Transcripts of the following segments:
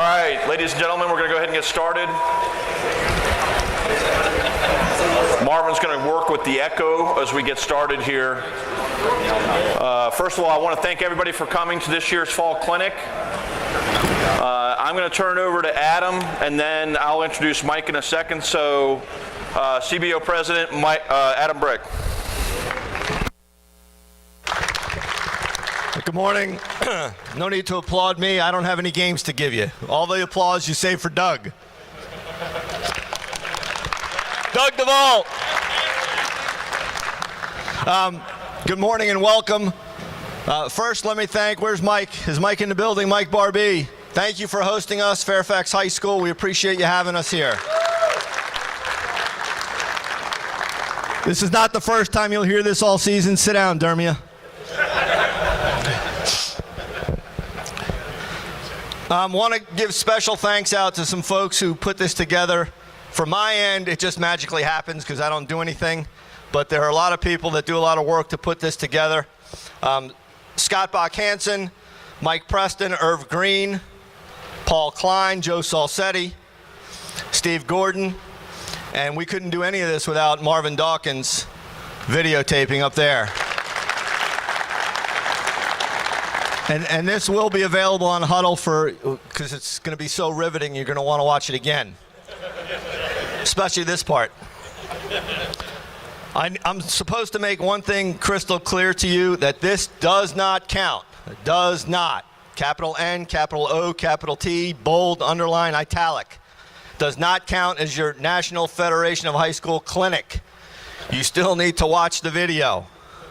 right, ladies and gentlemen, we're going to go ahead and get started. Marvin's going to work with the echo as we get started here. First of all, I want to thank everybody for coming to this year's fall clinic. I'm going to turn it over to Adam, and then I'll introduce Mike in a second. So, CBO President Adam Brick. Good morning. No need to applaud me. I don't have any games to give you. All the applause you save for Doug. Doug Duvall. Good morning and welcome. First, let me thank, where's Mike? Is Mike in the building? Mike Barbee. Thank you for hosting us, Fairfax High School. We appreciate you having us here. This is not the first time you'll hear this all season. Sit down, Dermia. Want to give special thanks out to some folks who put this together. From my end, it just magically happens because I don't do anything. But there are a lot of people that do a lot of work to put this together. Scott Bach-Hansen, Mike Preston, Irv Green, Paul Klein, Joe Salcetti, Steve Gordon. And we couldn't do any of this without Marvin Dawkins videotaping up there. And this will be available on Huddle because it's going to be so riveting, you're going to want to watch it again. Especially this part. I'm supposed to make one thing crystal clear to you, that this does not count. It does not. Capital N, capital O, capital T, bold, underline, italic. Does not count as your National Federation of High School clinic. You still need to watch the video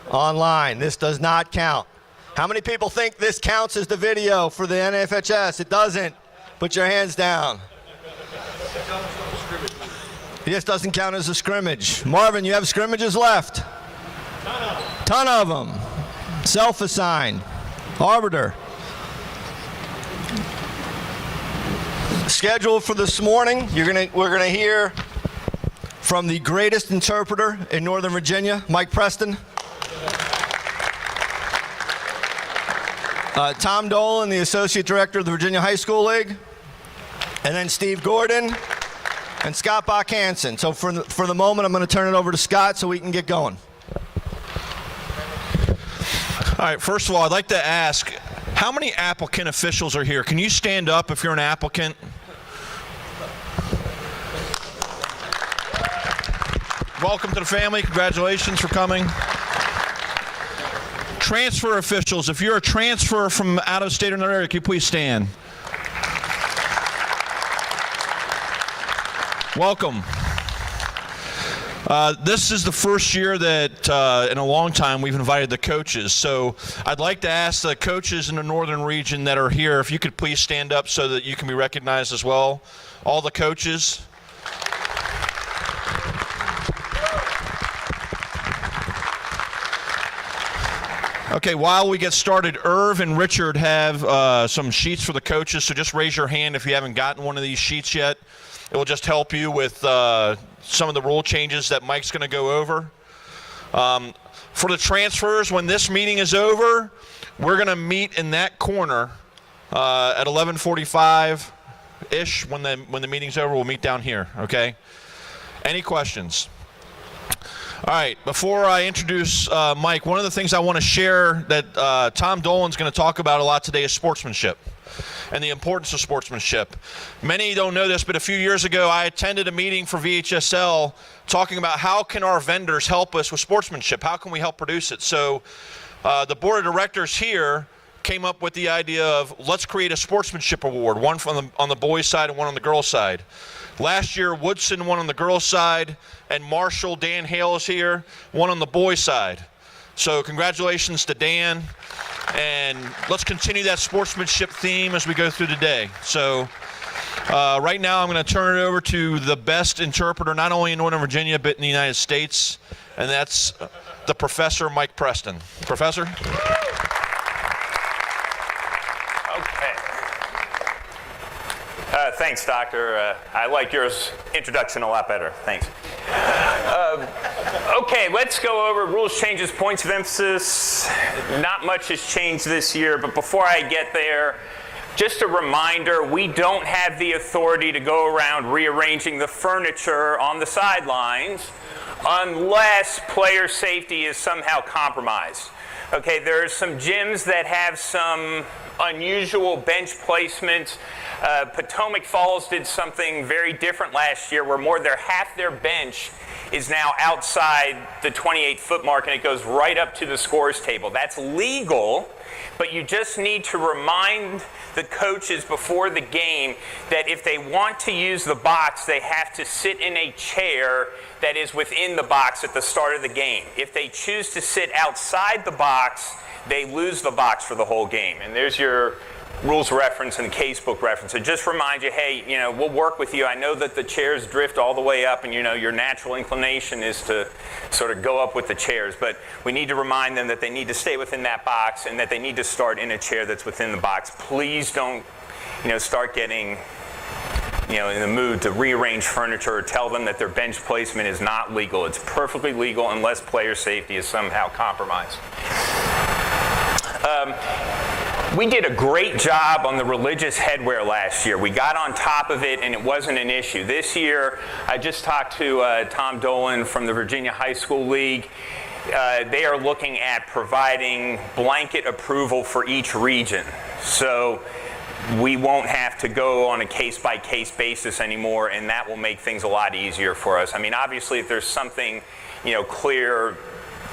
online. This does not count. How many people think this counts as the video for the NFHS? It doesn't. Put your hands down. This doesn't count as a scrimmage. Marvin, you have scrimmages left? Ton of them. Self-assigned. Arbiter. Schedule for this morning, we're gonna hear from the greatest interpreter in Northern Virginia, Mike Preston. Tom Dolan, the Associate Director of the Virginia High School League, and then Steve Gordon and Scott Bach-Hansen. So for the moment, I'm going to turn it over to Scott so we can get going. All right, first of all, I'd like to ask, how many applicant officials are here? Can you stand up if you're an applicant? Welcome to the family. Congratulations for coming. Transfer officials, if you're a transfer from out of state or another area, can you please stand? Welcome. This is the first year that in a long time we've invited the coaches. So I'd like to ask the coaches in the northern region that are here, if you could please stand up so that you can be recognized as well. All the coaches. Okay, while we get started, Irv and Richard have some sheets for the coaches, so just raise your hand if you haven't gotten one of these sheets yet. It will just help you with some of the rule changes that Mike's going to go over. For the transfers, when this meeting is over, we're going to meet in that corner at 11:45-ish. When the meeting's over, we'll meet down here, okay? Any questions? All right, before I introduce Mike, one of the things I want to share that Tom Dolan's going to talk about a lot today is sportsmanship and the importance of sportsmanship. Many don't know this, but a few years ago I attended a meeting for VHSL talking about how can our vendors help us with sportsmanship? How can we help produce it? So the board of directors here came up with the idea of let's create a sportsmanship award, one on the boys' side and one on the girls' side. Last year, Woodson won on the girls' side, and Marshall, Dan Hale is here, won on the boys' side. So congratulations to Dan, and let's continue that sportsmanship theme as we go through the day. So right now I'm going to turn it over to the best interpreter, not only in Northern Virginia, but in the United States, and that's the Professor Mike Preston. Professor? Thanks, Doctor. I like your introduction a lot better. Thanks. Okay, let's go over rules changes, points of emphasis. Not much has changed this year, but before I get there, Just a reminder, we don't have the authority to go around rearranging the furniture on the sidelines unless player safety is somehow compromised. Okay, there are some gyms that have some unusual bench placements. Potomac Falls did something very different last year where half their bench is now outside the 28-foot mark, and it goes right up to the scores table. That's legal, but you just need to remind the coaches before the game that if they want to use the box, they have to sit in a chair that is within the box at the start of the game. If they choose to sit outside the box, they lose the box for the whole game. And there's your rules reference and casebook reference. So just remind you, hey, we'll work with you. I know that the chairs drift all the way up, and your natural inclination is to sort of go up with the chairs, but we need to remind them that they need to stay within that box and that they need to start in a chair that's within the box. Please don't, start getting, in the mood to rearrange furniture or tell them that their bench placement is not legal. It's perfectly legal unless player safety is somehow compromised. We did a great job on the religious headwear last year. We got on top of it, and it wasn't an issue. This year, I just talked to Tom Dolan from the Virginia High School League. They are looking at providing blanket approval for each region. So we won't have to go on a case-by-case basis anymore, and that will make things a lot easier for us. I mean, obviously, if there's something,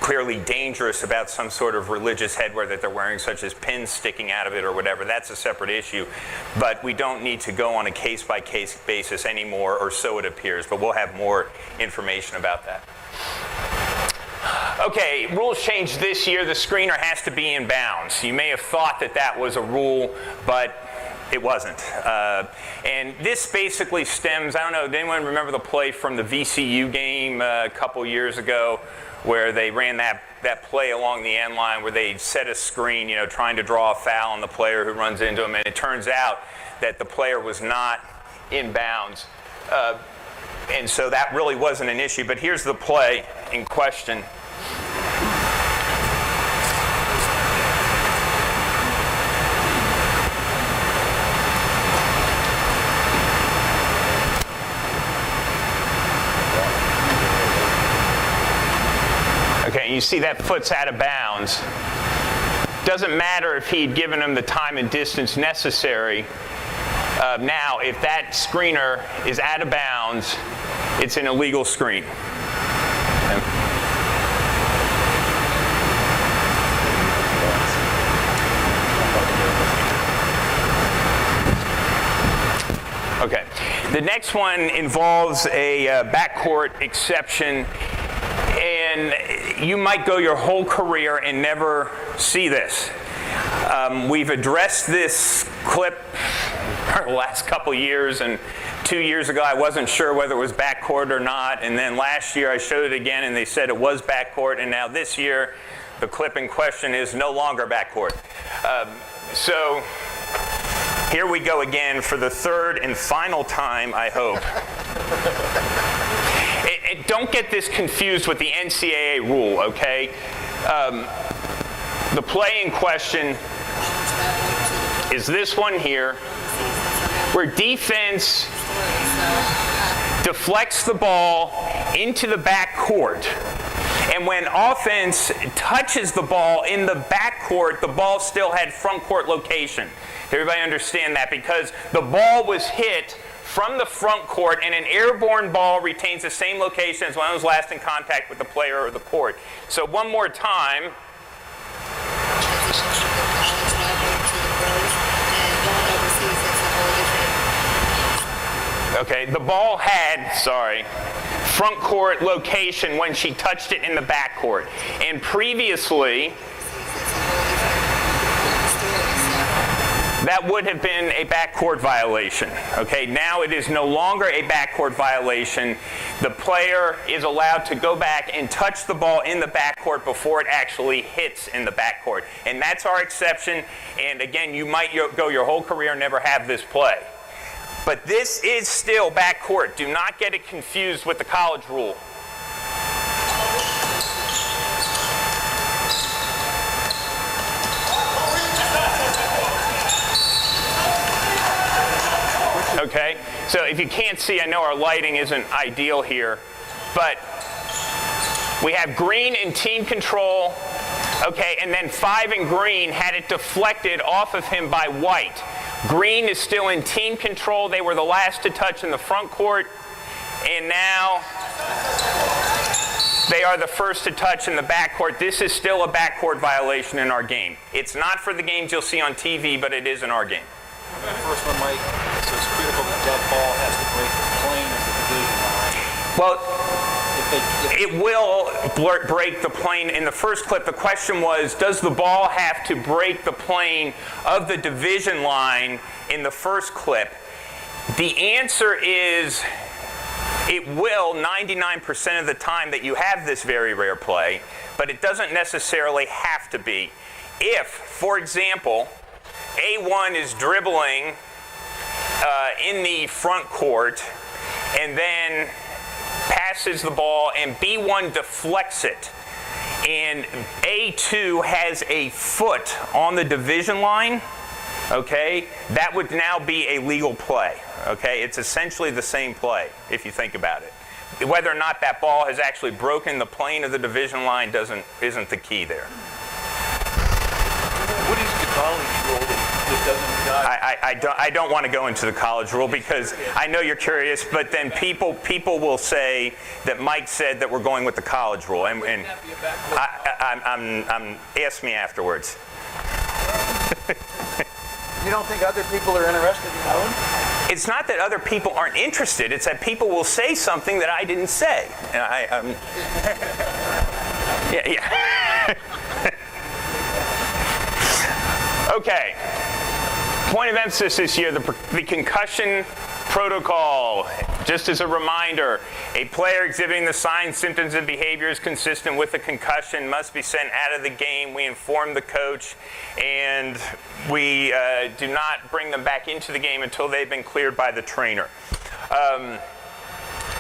clearly dangerous about some sort of religious headwear that they're wearing, such as pins sticking out of it or whatever, that's a separate issue. But we don't need to go on a case-by-case basis anymore, or so it appears, but we'll have more information about that. Okay, rules changed this year. The screener has to be in bounds. You may have thought that that was a rule, but it wasn't. And this basically stems, I don't know, did anyone remember the play from the VCU game a couple years ago, where they ran that play along the end line where they set a screen, trying to draw a foul on the player who runs into him, and it turns out that the player was not in bounds. And so that really wasn't an issue, but here's the play in question. Okay, you see that foot's out of bounds. Doesn't matter if he'd given him the time and distance necessary. Now, if that screener is out of bounds, it's an illegal screen. Okay, the next one involves a backcourt exception, and you might go your whole career and never see this. We've addressed this clip for the last couple years, and 2 years ago I wasn't sure whether it was backcourt or not, and then last year I showed it again and they said it was backcourt, and now this year the clip in question is no longer backcourt. So here we go again for the third and final time, I hope. Don't get this confused with the NCAA rule, okay? The play in question is this one here, where defense deflects the ball into the backcourt. And when offense touches the ball in the backcourt, the ball still had front court location. Everybody understand that? Because the ball was hit from the front court, and an airborne ball retains the same location as when it was last in contact with the player or the court. So one more time. Okay, the ball had, front court location when she touched it in the backcourt. And previously, that would have been a backcourt violation. Okay, now it is no longer a backcourt violation. The player is allowed to go back and touch the ball in the backcourt before it actually hits in the backcourt. And that's our exception. And again, you might go your whole career and never have this play. But this is still backcourt. Do not get it confused with the college rule. Okay? So if you can't see, I know our lighting isn't ideal here, but we have green in team control, okay, and then 5 in green had it deflected off of him by white. Green is still in team control. They were the last to touch in the front court, and now they are the first to touch in the backcourt. This is still a backcourt violation in our game. It's not for the games you'll see on TV, but it is in our game. The first one, Mike, so it's critical that ball has to break the plane of the division line. Well, it will break the plane. In the first clip, the question was, does the ball have to break the plane of the division line in the first clip? The answer is it will 99% of the time that you have this very rare play, but it doesn't necessarily have to be. If, for example, A1 is dribbling in the front court and then passes the ball and B1 deflects it, and A2 has a foot on the division line, okay, that would now be a legal play. Okay, it's essentially the same play if you think about it. Whether or not that ball has actually broken the plane of the division line isn't the key there. What is the college rule that doesn't? I don't want to go into the college rule because I know you're curious, but then people will say that Mike said that we're going with the college rule, and ask me afterwards. You don't think other people are interested in knowing? It's not that other people aren't interested. It's that people will say something that I didn't say. And yeah. Okay. Point of emphasis this year, the concussion protocol. Just as a reminder, a player exhibiting the signs, symptoms, and behaviors consistent with a concussion must be sent out of the game. We inform the coach, and we do not bring them back into the game until they've been cleared by the trainer.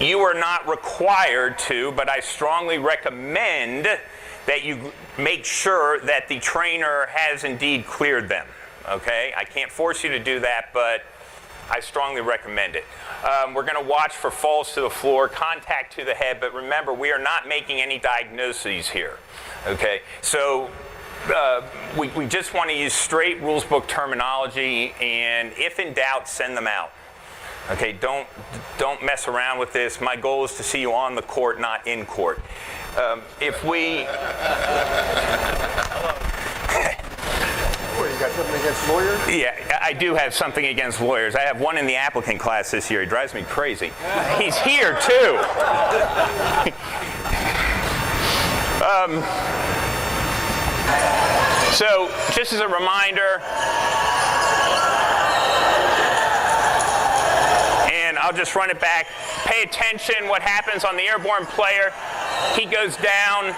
You are not required to, but I strongly recommend that you make sure that the trainer has indeed cleared them. Okay? I can't force you to do that, but I strongly recommend it. We're going to watch for falls to the floor, contact to the head, but remember, we are not making any diagnoses here. Okay? So we just want to use straight rules book terminology, and if in doubt, send them out. Okay? Don't mess around with this. My goal is to see you on the court, not in court. If we... You got something against lawyers? Yeah, I do have something against lawyers. I have one in the applicant class this year. He drives me crazy. He's here, too. So, just as a reminder, and I'll just run it back. Pay attention what happens on the airborne player. He goes down.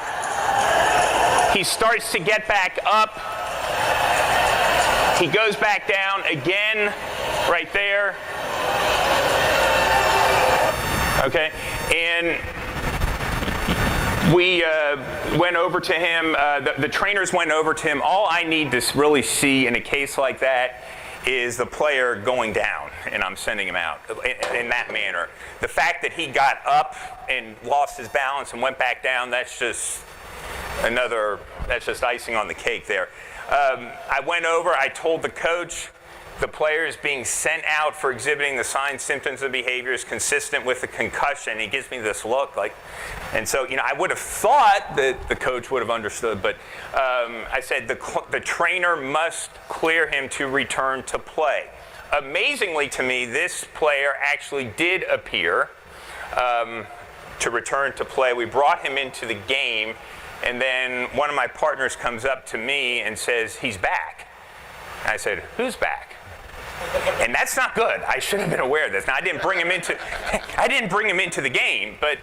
He starts to get back up. He goes back down again, right there. Okay, and we went over to him, the trainers went over to him. All I need to really see in a case like that is the player going down, and I'm sending him out in that manner. The fact that he got up and lost his balance and went back down, that's just icing on the cake there. I went over, I told the coach the player is being sent out for exhibiting the signs, symptoms, and behaviors consistent with a concussion. He gives me this look like, and so, I would have thought that the coach would have understood, but I said the trainer must clear him to return to play. Amazingly to me, this player actually did appear to return to play. We brought him into the game. And then one of my partners comes up to me and says, he's back. And I said, who's back? And that's not good. I should have been aware of this. Now, I didn't bring him into the game, but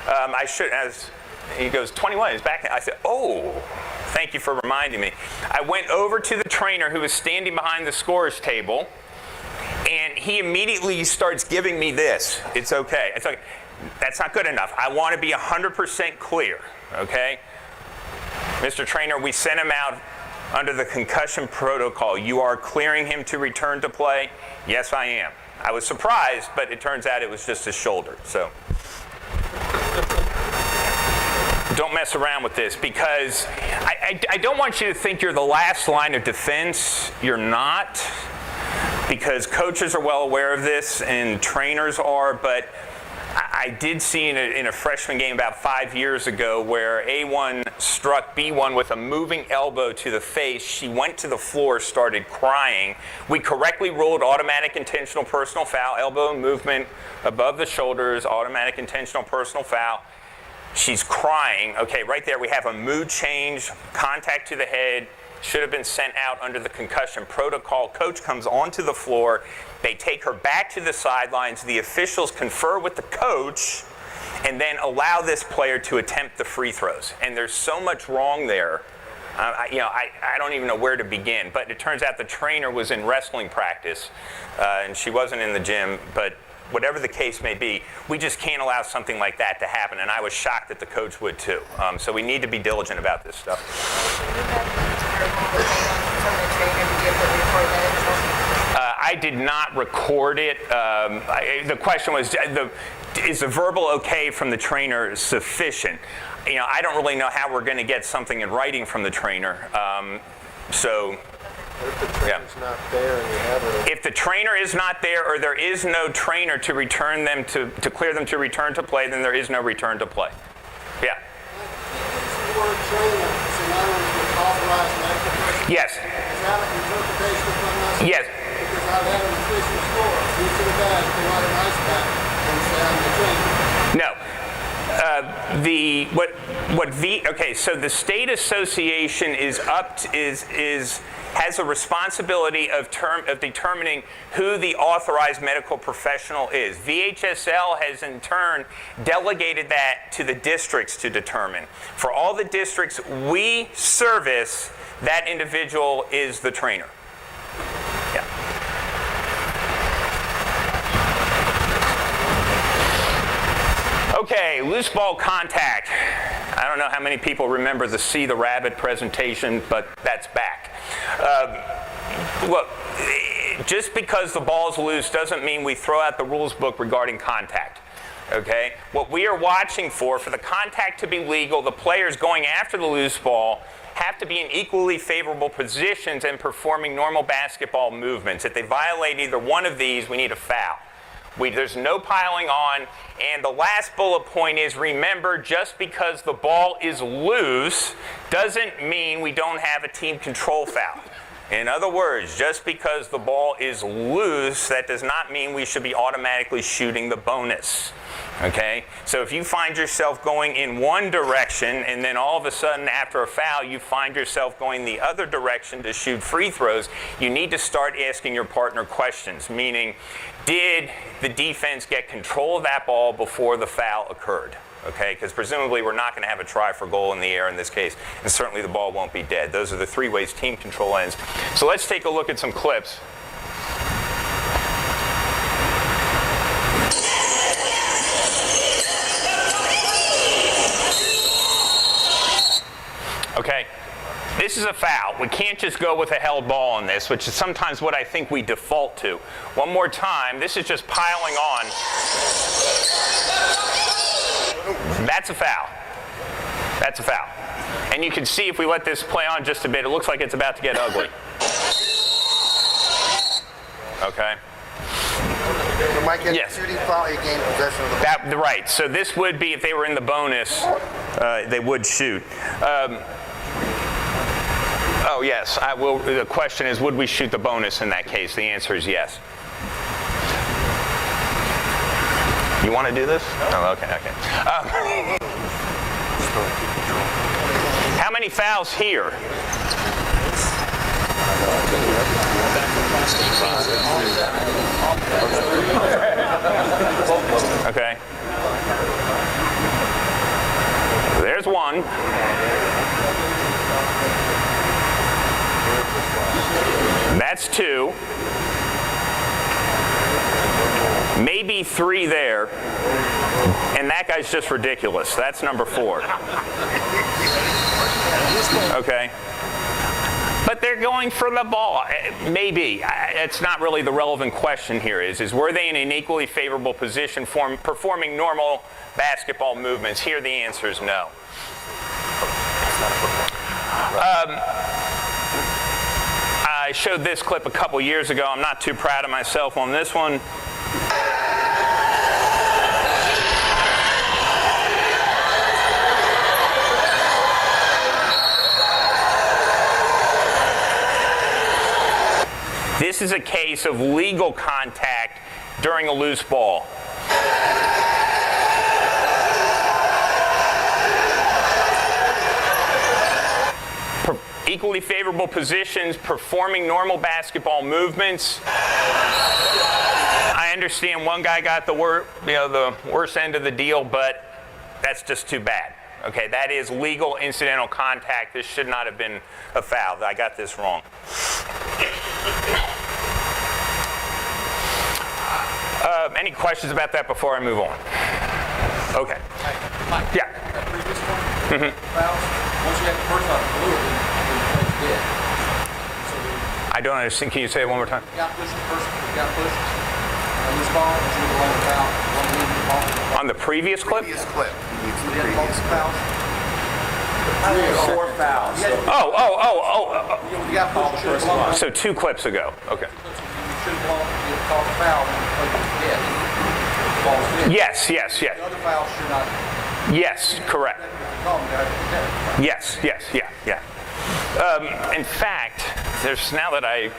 I should, as he goes, 21, he's back. I said, oh, thank you for reminding me. I went over to the trainer who was standing behind the scorer's table, and he immediately starts giving me this. It's okay. It's okay. That's not good enough. I want to be 100% clear, okay? Mr. Trainer, we sent him out under the concussion protocol. You are clearing him to return to play? Yes, I am. I was surprised, but it turns out it was just his shoulder. So don't mess around with this, because I don't want you to think you're the last line of defense. You're not, because coaches are well aware of this and trainers are, but I did see in a freshman game about 5 years ago where A1 struck B1 with a moving elbow to the face. She went to the floor, started crying. We correctly ruled automatic intentional personal foul, elbow movement above the shoulders, automatic intentional personal foul. She's crying. Okay, right there we have a mood change, contact to the head, should have been sent out under the concussion protocol. Coach comes onto the floor. They take her back to the sidelines. The officials confer with the coach and then allow this player to attempt the free throws. And there's so much wrong there. I don't even know where to begin. But it turns out the trainer was in wrestling practice, and she wasn't in the gym. But whatever the case may be, we just can't allow something like that to happen. And I was shocked that the coach would too. So we need to be diligent about this stuff. I did not record it. The question was, is the verbal okay from the trainer sufficient? I don't really know how we're going to get something in writing from the trainer. If the trainer's not there and you have it. If the trainer is not there, or there is no trainer to return them to clear them to return to play, then there is no return to play. Yeah. Yes. Yes. No. So the state association has a responsibility of determining who the authorized medical professional is. VHSL has in turn delegated that to the districts to determine. For all the districts we service, that individual is the trainer. Yeah. Okay, loose ball contact. I don't know how many people remember the See the Rabbit presentation, but that's back. Look, just because the ball's loose doesn't mean we throw out the rules book regarding contact. Okay? What we are watching for the contact to be legal, the players going after the loose ball have to be in equally favorable positions and performing normal basketball movements. If they violate either one of these, we need a foul. There's no piling on. And the last bullet point is, remember, just because the ball is loose doesn't mean we don't have a team control foul. In other words, just because the ball is loose, that does not mean we should be automatically shooting the bonus. Okay? So if you find yourself going in one direction and then all of a sudden after a foul you find yourself going the other direction to shoot free throws, you need to start asking your partner questions, meaning, did the defense get control of that ball before the foul occurred? Okay, because presumably we're not going to have a try for goal in the air in this case, and certainly the ball won't be dead. Those are the three ways team control ends. So let's take a look at some clips. Okay, this is a foul. We can't just go with a held ball on this, which is sometimes what I think we default to. One more time, this is just piling on. That's a foul. That's a foul. And you can see if we let this play on just a bit, it looks like it's about to get ugly. Okay. You might get Yes. a shooting foul, you gain possession of the ball. Right. So this would be, if they were in the bonus, they would shoot. Oh, yes. The question is, would we shoot the bonus in that case? The answer is yes. You want to do this? Oh, okay. How many fouls here? Okay. There's one. That's two. Maybe three there. And that guy's just ridiculous. That's number 4. Okay. But they're going for the ball. Maybe. It's not really the relevant question here is were they in an equally favorable position performing normal basketball movements? Here the answer is no. I showed this clip a couple years ago. I'm not too proud of myself on this one. This is a case of legal contact during a loose ball. Equally favorable positions, performing normal basketball movements. I understand one guy got the worst end of the deal, but that's just too bad. Okay, that is legal incidental contact. This should not have been a foul. I got this wrong. Any questions about that before I move on? Okay. Mike, Yeah. that previous one, fouls, once you have the first one, blue, then the play's dead. So I don't understand. Can you say it one more time? you got pushed first, you got pushed on this ball, and you go on the foul, one lead the ball. On the previous clip? Previous clip. He needs the You had previous multiple clip. fouls? 4 fouls. You got pushed, you should have blown. So 2 clips ago. Okay. You should have blown, you had called a foul, and the play was dead. The ball was dead. Yes. The other fouls should not, Yes, correct. if you call them, guys, it's dead. Yes, yeah. In fact, there's now that I...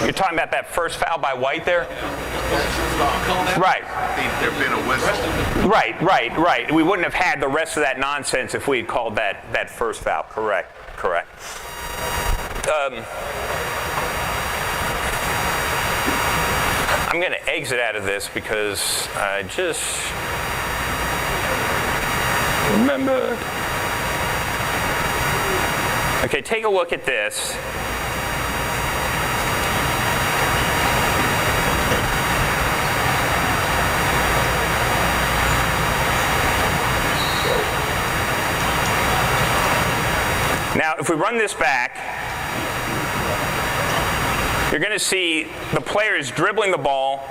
You're talking about that first foul by White there? Right. There'd been a whistle. Right. We wouldn't have had the rest of that nonsense if we had called that first foul. Correct. I'm going to exit out of this because I just remembered. Okay, take a look at this. Now, if we run this back, you're going to see the player is dribbling the ball.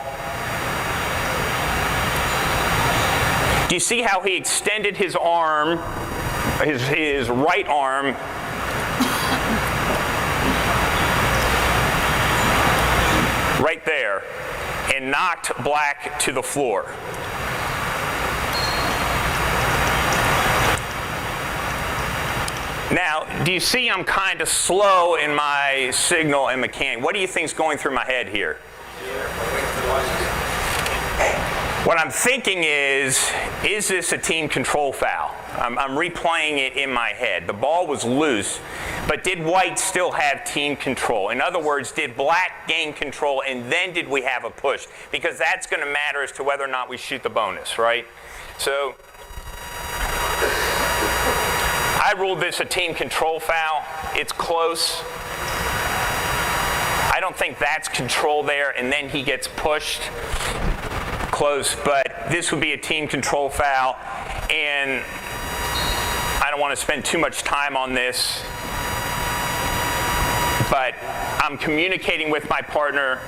Do you see how he extended his arm, his right arm, right there, and knocked Black to the floor? Now, do you see I'm kind of slow in my signal and mechanic? What do you think's going through my head here? What I'm thinking is this a team control foul? I'm replaying it in my head. The ball was loose, but did White still have team control? In other words, did Black gain control and then did we have a push? Because that's going to matter as to whether or not we shoot the bonus, right? So I ruled this a team control foul. It's close. I don't think that's control there, and then he gets pushed. Close, but this would be a team control foul, and I don't want to spend too much time on this, but I'm communicating with my partner.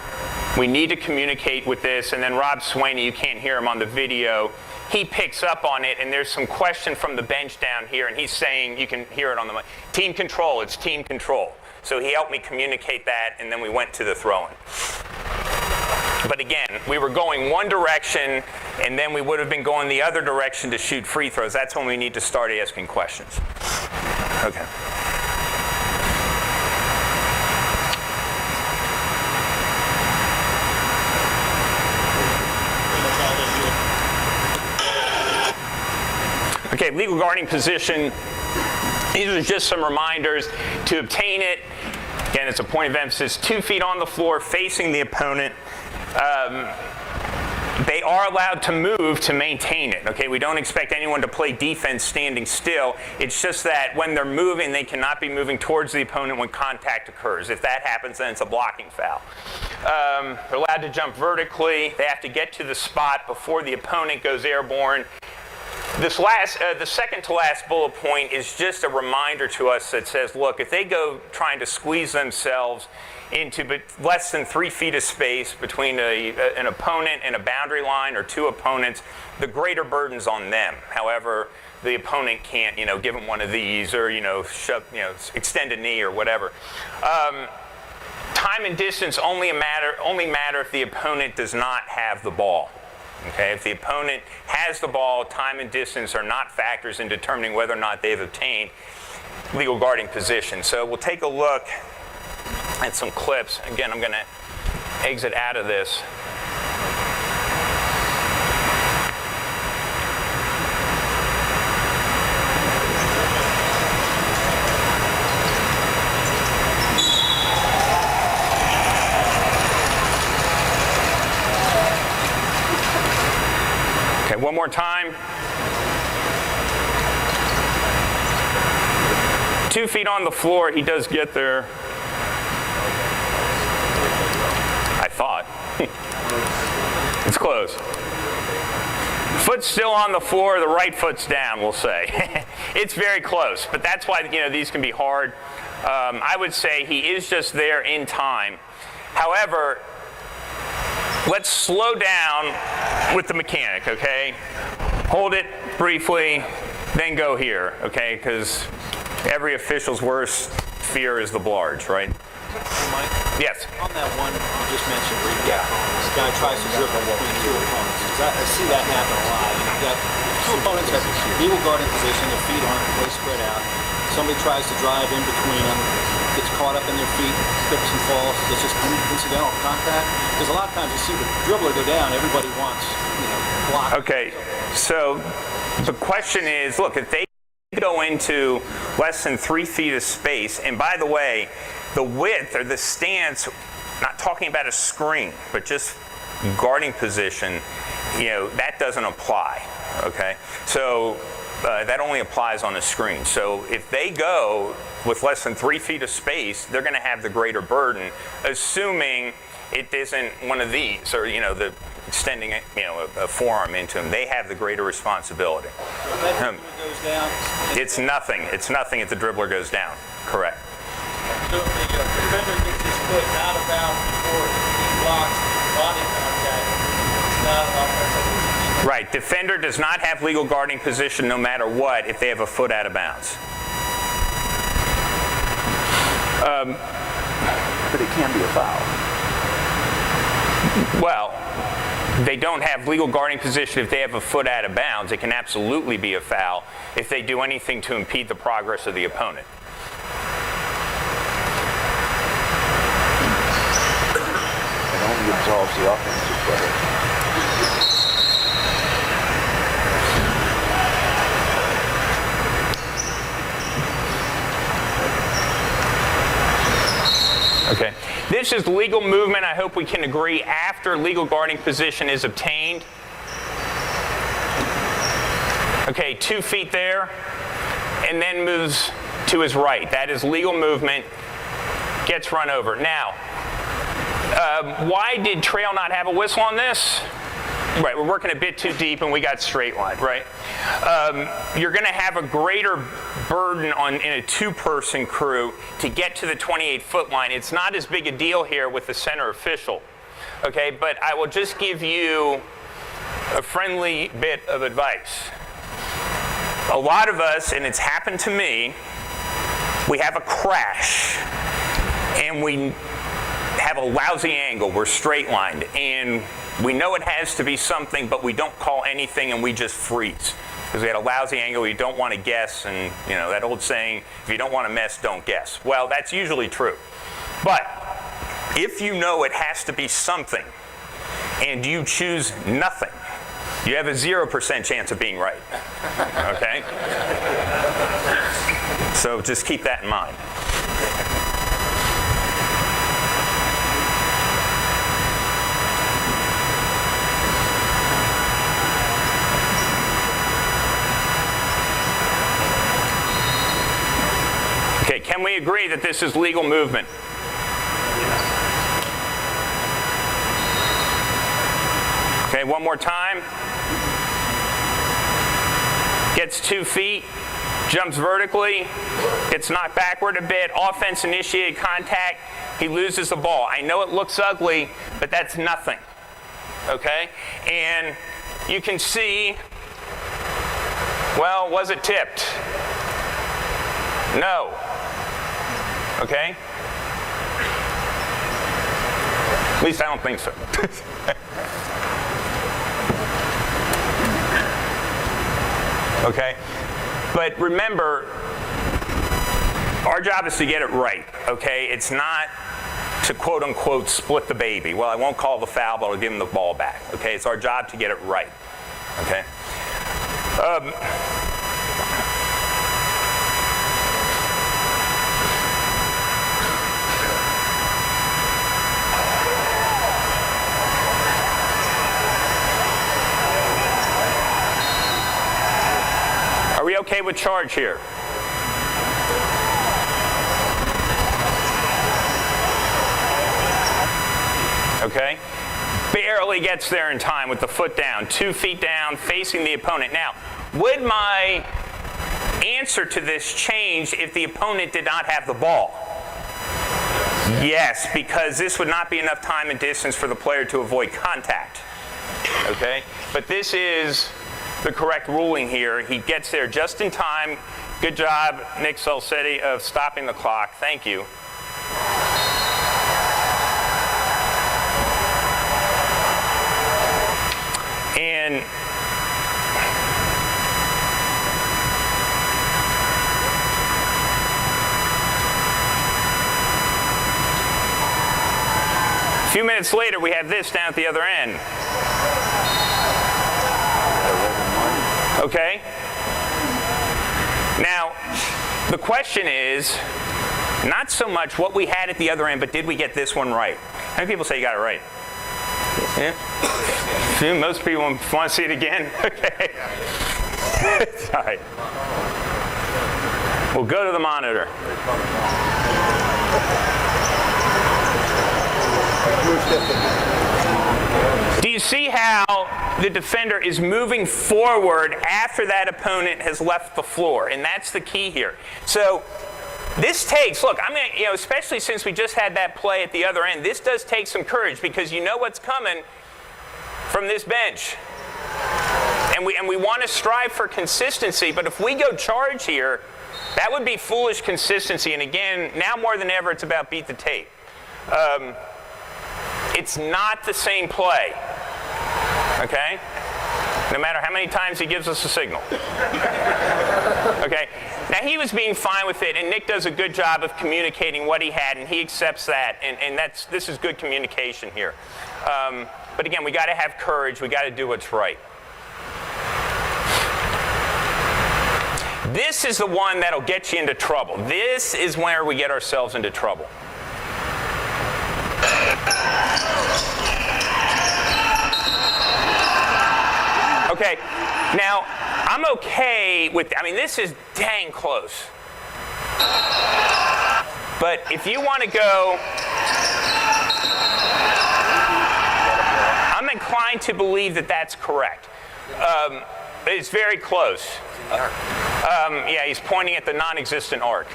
We need to communicate with this, and then Rob Swaney, you can't hear him on the video, he picks up on it, and there's some question from the bench down here, and he's saying, you can hear it on the mic, team control, it's team control. So he helped me communicate that, and then we went to the throw-in. But again, we were going one direction, and then we would have been going the other direction to shoot free throws. That's when we need to start asking questions. Okay. Okay, legal guarding position. These are just some reminders to obtain it. Again, it's a point of emphasis. 2 feet on the floor, facing the opponent. they are allowed to move to maintain it. Okay, we don't expect anyone to play defense standing still. It's just that when they're moving, they cannot be moving towards the opponent when contact occurs. If that happens, then it's a blocking foul. They're allowed to jump vertically. They have to get to the spot before the opponent goes airborne. The second to last bullet point is just a reminder to us that says, look, if they go trying to squeeze themselves into less than 3 feet of space between an opponent and a boundary line or two opponents, the greater burden's on them. However, the opponent can't, give them one of these or, extend a knee or whatever. Time and distance only matter if the opponent does not have the ball. Okay, if the opponent has the ball, time and distance are not factors in determining whether or not they've obtained legal guarding position. So we'll take a look at some clips. Again, I'm going to exit out of this. One more time. 2 feet on the floor, he does get there. I thought. It's close. Foot's still on the floor, the right foot's down, we'll say. It's very close, but that's why these can be hard. I would say he is just there in time. However, let's slow down with the mechanic, okay? Hold it briefly, then go here, okay? Because every official's worst fear is the blarge, right? Mike? Yes. On that one you just mentioned where you got this guy tries to dribble between two opponents. 'Cause I see that happen a lot. You've got two opponents have legal guarding position, their feet aren't way spread out. Somebody tries to drive in between them, gets caught up in their feet, trips and falls. It's just incidental contact. Because a lot of times you see the dribbler go down, everybody wants, block. Okay, so the question is, look, if they go into less than 3 feet of space, and by the way, the width or the stance, not talking about a screen, but just guarding position, that doesn't apply, okay? So that only applies on a screen. So if they go with less than 3 feet of space, they're going to have the greater burden, assuming it isn't one of these, or the extending a forearm into them. They have the greater responsibility. So if that dribbler goes down, It's nothing. It's nothing if the dribbler goes down. Correct. So if the defender gets his foot out of bounds before he blocks body contact, it's not an offensive. Right. Defender does not have legal guarding position no matter what if they have a foot out of bounds. But it can be a foul. Well, they don't have legal guarding position if they have a foot out of bounds. It can absolutely be a foul if they do anything to impede the progress of the opponent. It only absolves the offensive player. Okay. This is legal movement, I hope we can agree, after legal guarding position is obtained. Okay, 2 feet there, and then moves to his right. That is legal movement, gets run over. Now, why did Trail not have a whistle on this? Right, we're working a bit too deep and we got straight line, right? You're going to have a greater burden in a two-person crew to get to the 28-foot line. It's not as big a deal here with the center official, okay? But I will just give you a friendly bit of advice. A lot of us, and it's happened to me, we have a crash and we have a lousy angle. We're straight-lined and we know it has to be something, but we don't call anything and we just freeze. Because we had a lousy angle, we don't want to guess, and that old saying, if you don't want to mess, don't guess. Well, that's usually true. But if you know it has to be something, and you choose nothing, you have a 0% chance of being right. Okay? So just keep that in mind. Okay, can we agree that this is legal movement? Okay, one more time. Gets 2 feet, jumps vertically, gets knocked backward a bit, offense initiated contact, he loses the ball. I know it looks ugly, but that's nothing. Okay? And you can see, well, was it tipped? No. Okay? At least I don't think so. Okay? But remember, our job is to get it right, okay? It's not to quote unquote split the baby. Well, I won't call the foul, but I'll give him the ball back, okay? It's our job to get it right, okay? Are we okay with charge here? Okay? Barely gets there in time with the foot down, 2 feet down, facing the opponent. Now, would my answer to this change if the opponent did not have the ball? Yes, because this would not be enough time and distance for the player to avoid contact. Okay? But this is the correct ruling here. He gets there just in time. Good job, Nick Salcetti, of stopping the clock. Thank you. And a few minutes later, we have this down at the other end. Okay? Now, the question is not so much what we had at the other end, but did we get this one right? How many people say you got it right? Yeah? Most people want to see it again? Okay. All right. We'll go to the monitor. Do you see how the defender is moving forward after that opponent has left the floor? And that's the key here. So this takes, look, I'm going to, especially since we just had that play at the other end, this does take some courage because you know what's coming from this bench. And we want to strive for consistency, but if we go charge here, that would be foolish consistency. And again, now more than ever, it's about beat the tape. It's not the same play, okay? No matter how many times he gives us a signal. Okay? Now, he was being fine with it, and Nick does a good job of communicating what he had, and he accepts that, and this is good communication here. But again, we got to have courage. We got to do what's right. This is the one that'll get you into trouble. This is where we get ourselves into trouble. Okay, now I'm okay with, this is dang close. But if you want to go, I'm inclined to believe that that's correct. It's very close. Yeah, he's pointing at the non-existent arc.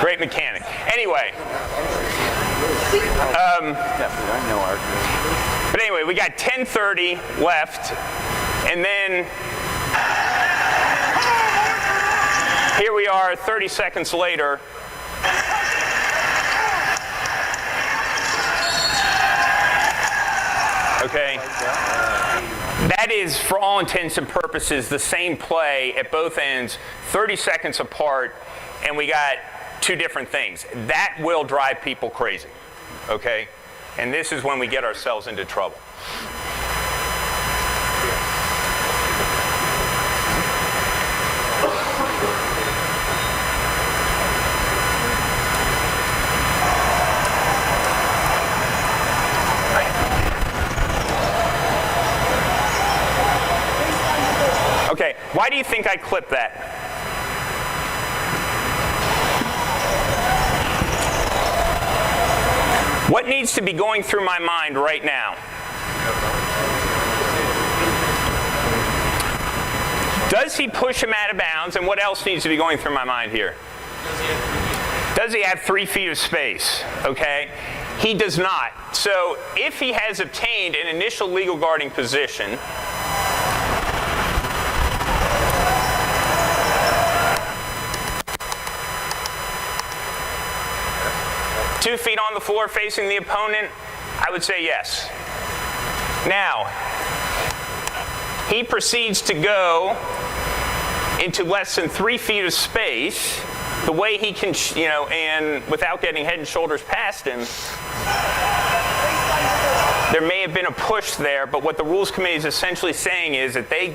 Great mechanic. Anyway. But anyway, we got 10:30 left, and then here we are 30 seconds later. Okay. That is, for all intents and purposes, the same play at both ends, 30 seconds apart, and we got two different things. That will drive people crazy, okay? And this is when we get ourselves into trouble. Okay, why do you think I clipped that? What needs to be going through my mind right now? Does he push him out of bounds? And what else needs to be going through my mind here? Does he have 3 feet of space? Okay. He does not. So if he has obtained an initial legal guarding position, two feet on the floor facing the opponent, I would say yes. Now, he proceeds to go into less than 3 feet of space. The way he can, and without getting head and shoulders past him, there may have been a push there, but what the Rules Committee is essentially saying is that they,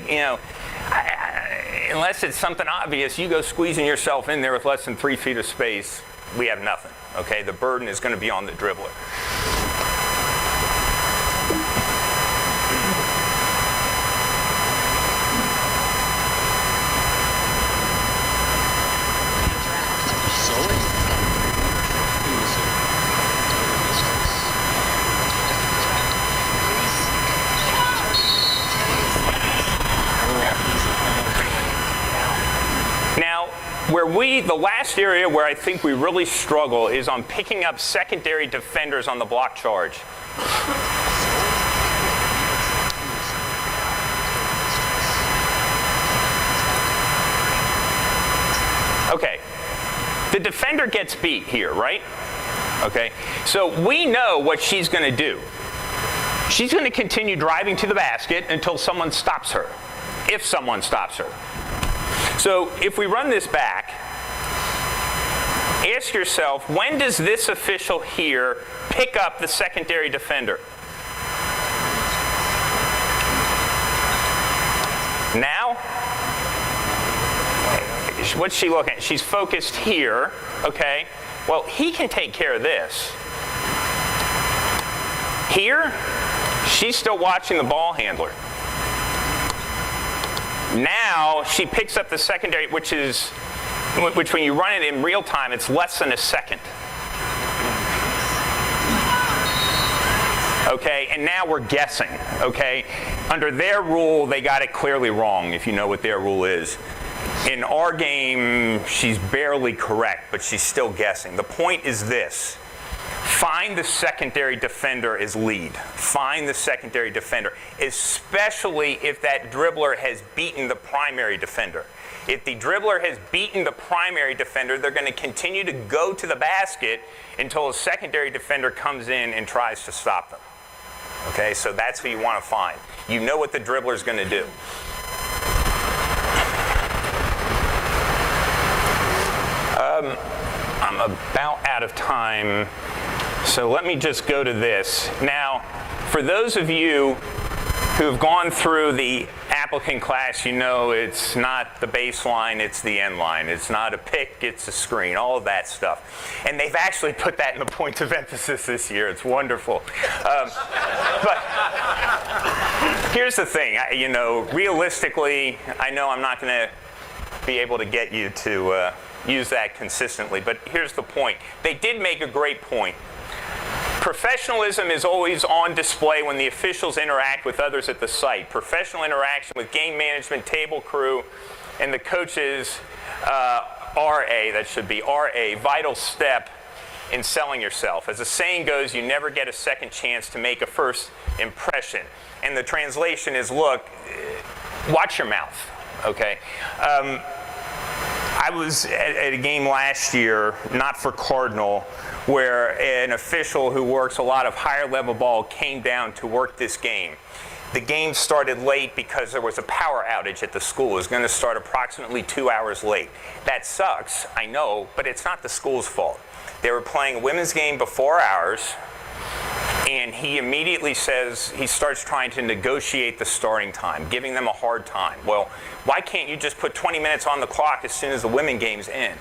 unless it's something obvious, you go squeezing yourself in there with less than 3 feet of space, we have nothing, okay? The burden is going to be on the dribbler. The last area where I think we really struggle is on picking up secondary defenders on the block charge. Okay, the defender gets beat here, right? Okay, so we know what she's going to do. She's going to continue driving to the basket until someone stops her, if someone stops her. So if we run this back, ask yourself, when does this official here pick up the secondary defender? Now? What's she looking at? She's focused here, okay? Well, he can take care of this. Here, she's still watching the ball handler. Now, she picks up the secondary, which when you run it in real time, it's less than a second. Okay, and now we're guessing, okay? Under their rule, they got it clearly wrong, if you know what their rule is. In our game, she's barely correct, but she's still guessing. The point is this. Find the secondary defender as lead. Find the secondary defender, especially if that dribbler has beaten the primary defender. If the dribbler has beaten the primary defender, they're going to continue to go to the basket until a secondary defender comes in and tries to stop them. Okay, so that's who you want to find. You know what the dribbler is going to do. I'm about out of time, so let me just go to this. Now, for those of you who have gone through the applicant class, you know it's not the baseline, it's the end line. It's not a pick, it's a screen, all of that stuff. And they've actually put that in the point of emphasis this year. It's wonderful. But here's the thing, realistically, I know I'm not going to be able to get you to use that consistently, but here's the point. They did make a great point. Professionalism is always on display when the officials interact with others at the site. Professional interaction with game management, table crew, and the coaches are a vital step in selling yourself. As the saying goes, you never get a second chance to make a first impression. And the translation is, look, watch your mouth, okay? I was at a game last year, not for Cardinal, where an official who works a lot of higher level ball came down to work this game. The game started late because there was a power outage at the school. It was going to start approximately 2 hours late. That sucks, I know, but it's not the school's fault. They were playing a women's game before ours, and he immediately starts trying to negotiate the starting time, giving them a hard time. Well, why can't you just put 20 minutes on the clock as soon as the women game's in?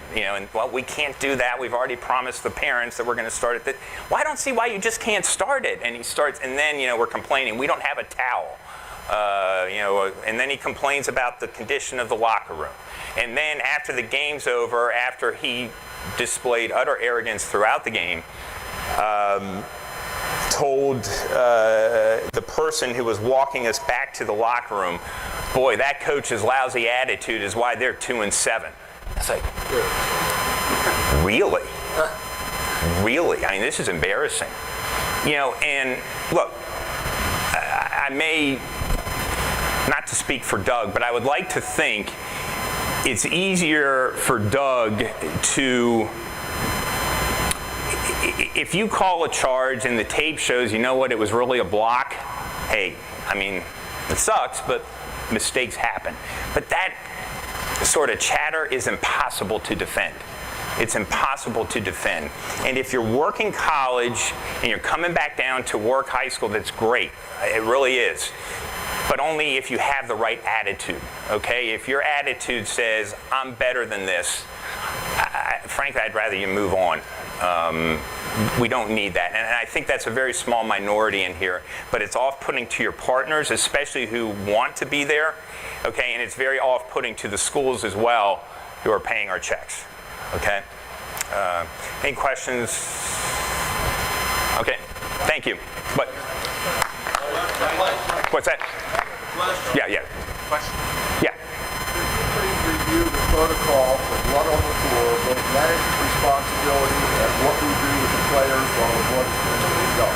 Well, we can't do that. We've already promised the parents that we're going to start at Well, I don't see why you just can't start it. And he starts, and then, we're complaining, we don't have a towel. And then he complains about the condition of the locker room. And then after the game's over, after he displayed utter arrogance throughout the game, told the person who was walking us back to the locker room, boy, that coach's lousy attitude is why they're 2-7. It's like, really? Really? I mean, this is embarrassing. And look, I may, not to speak for Doug, but I would like to think it's easier for Doug to, if you call a charge and the tape shows, you know what, it was really a block, hey, I mean, it sucks, but mistakes happen. But that sort of chatter is impossible to defend. It's impossible to defend. And if you're working college and you're coming back down to work high school, that's great. It really is. But only if you have the right attitude, okay? If your attitude says, I'm better than this, frankly, I'd rather you move on. We don't need that. And I think that's a very small minority in here. But it's off-putting to your partners, especially who want to be there, okay? And it's very off-putting to the schools as well who are paying our checks. Okay. Any questions? Okay. Thank you. What? What's that? Question. Yeah. Question. Yeah. Please review the protocol for blood on the floor, both management responsibility and what we do with the players while the blood is being cleaned up.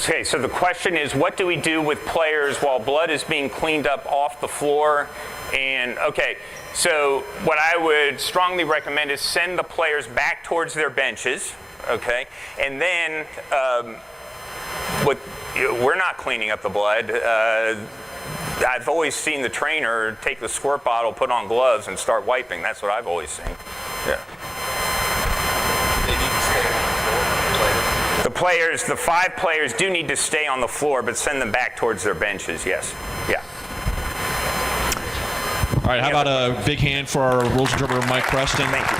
Okay. So the question is, what do we do with players while blood is being cleaned up off the floor? And okay, so what I would strongly recommend is send the players back towards their benches, okay? And then we're not cleaning up the blood. I've always seen the trainer take the squirt bottle, put on gloves, and start wiping. That's what I've always seen. Yeah. They need to stay on the floor, The players, the 5 players do need to stay on the floor, but send them back towards their benches, yes. Yeah. All right, how about a big hand for our rules interpreter, Mike Preston? Thank you.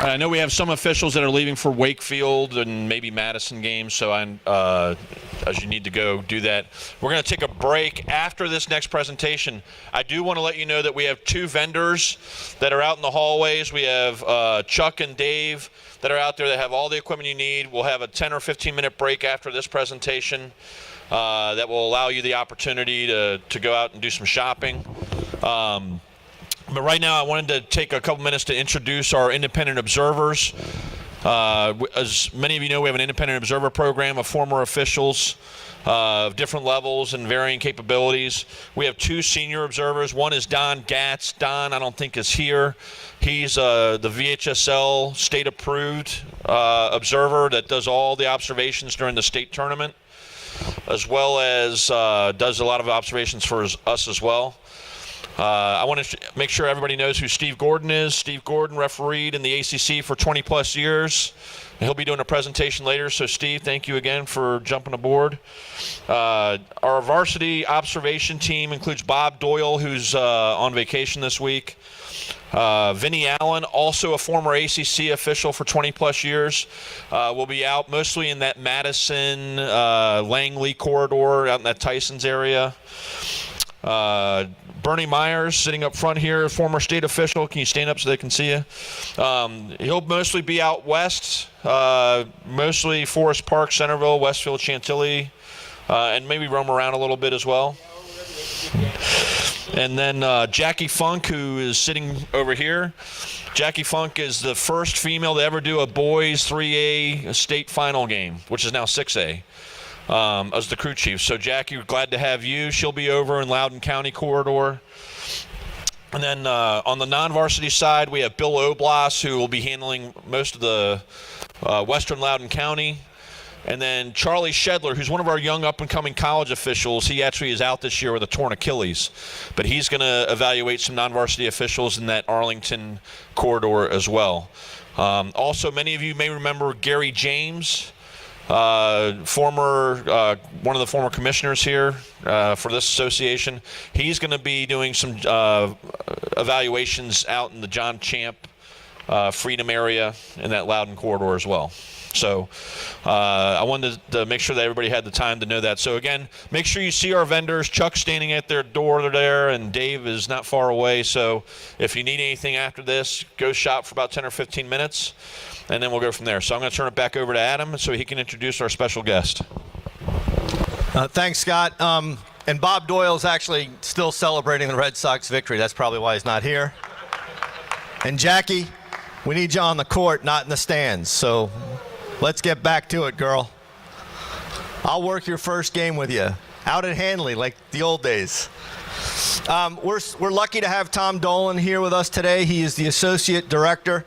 All right, I know we have some officials that are leaving for Wakefield and maybe Madison games, so as you need to go do that. We're going to take a break after this next presentation. I do want to let you know that we have 2 vendors that are out in the hallways. We have Chuck and Dave that are out there that have all the equipment you need. We'll have a 10 or 15-minute break after this presentation. That will allow you the opportunity to go out and do some shopping. But right now I wanted to take a couple minutes to introduce our independent observers. As many of you know, we have an independent observer program of former officials of different levels and varying capabilities. We have 2 senior observers. One is Don Gatz. Don, I don't think, is here. He's the VHSL state-approved observer that does all the observations during the state tournament, as well as does a lot of observations for us as well. I want to make sure everybody knows who Steve Gordon is. Steve Gordon refereed in the ACC for 20-plus years. He'll be doing a presentation later, so Steve, thank you again for jumping aboard. Our varsity observation team includes Bob Doyle, who's on vacation this week. Vinnie Allen, also a former ACC official for 20-plus years, will be out mostly in that Madison, Langley corridor, out in that Tysons area. Bernie Myers, sitting up front here, former state official. Can you stand up so they can see you? He'll mostly be out west, mostly Forest Park, Centerville, Westfield, Chantilly, and maybe roam around a little bit as well. And then Jackie Funk, who is sitting over here. Jackie Funk is the first female to ever do a boys 3A state final game, which is now 6A, as the crew chief. So Jackie, we're glad to have you. She'll be over in Loudoun County corridor. And then on the non-varsity side, we have Bill Oblas, who will be handling most of the western Loudoun County. And then Charlie Shedler, who's one of our young up-and-coming college officials. He actually is out this year with a torn Achilles. But he's going to evaluate some non-varsity officials in that Arlington corridor as well. Also, many of you may remember Gary James, one of the former commissioners here for this association. He's going to be doing some evaluations out in the John Champ Freedom area in that Loudoun corridor as well. So I wanted to make sure that everybody had the time to know that. So again, make sure you see our vendors. Chuck's standing at their door there, and Dave is not far away. So if you need anything after this, go shop for about 10 or 15 minutes, and then we'll go from there. So I'm going to turn it back over to Adam so he can introduce our special guest. Thanks, Scott. And Bob Doyle's actually still celebrating the Red Sox victory. That's probably why he's not here. And Jackie, we need you on the court, not in the stands. So let's get back to it, girl. I'll work your first game with you. Out at Hanley, like the old days. We're lucky to have Tom Dolan here with us today. He is the Associate Director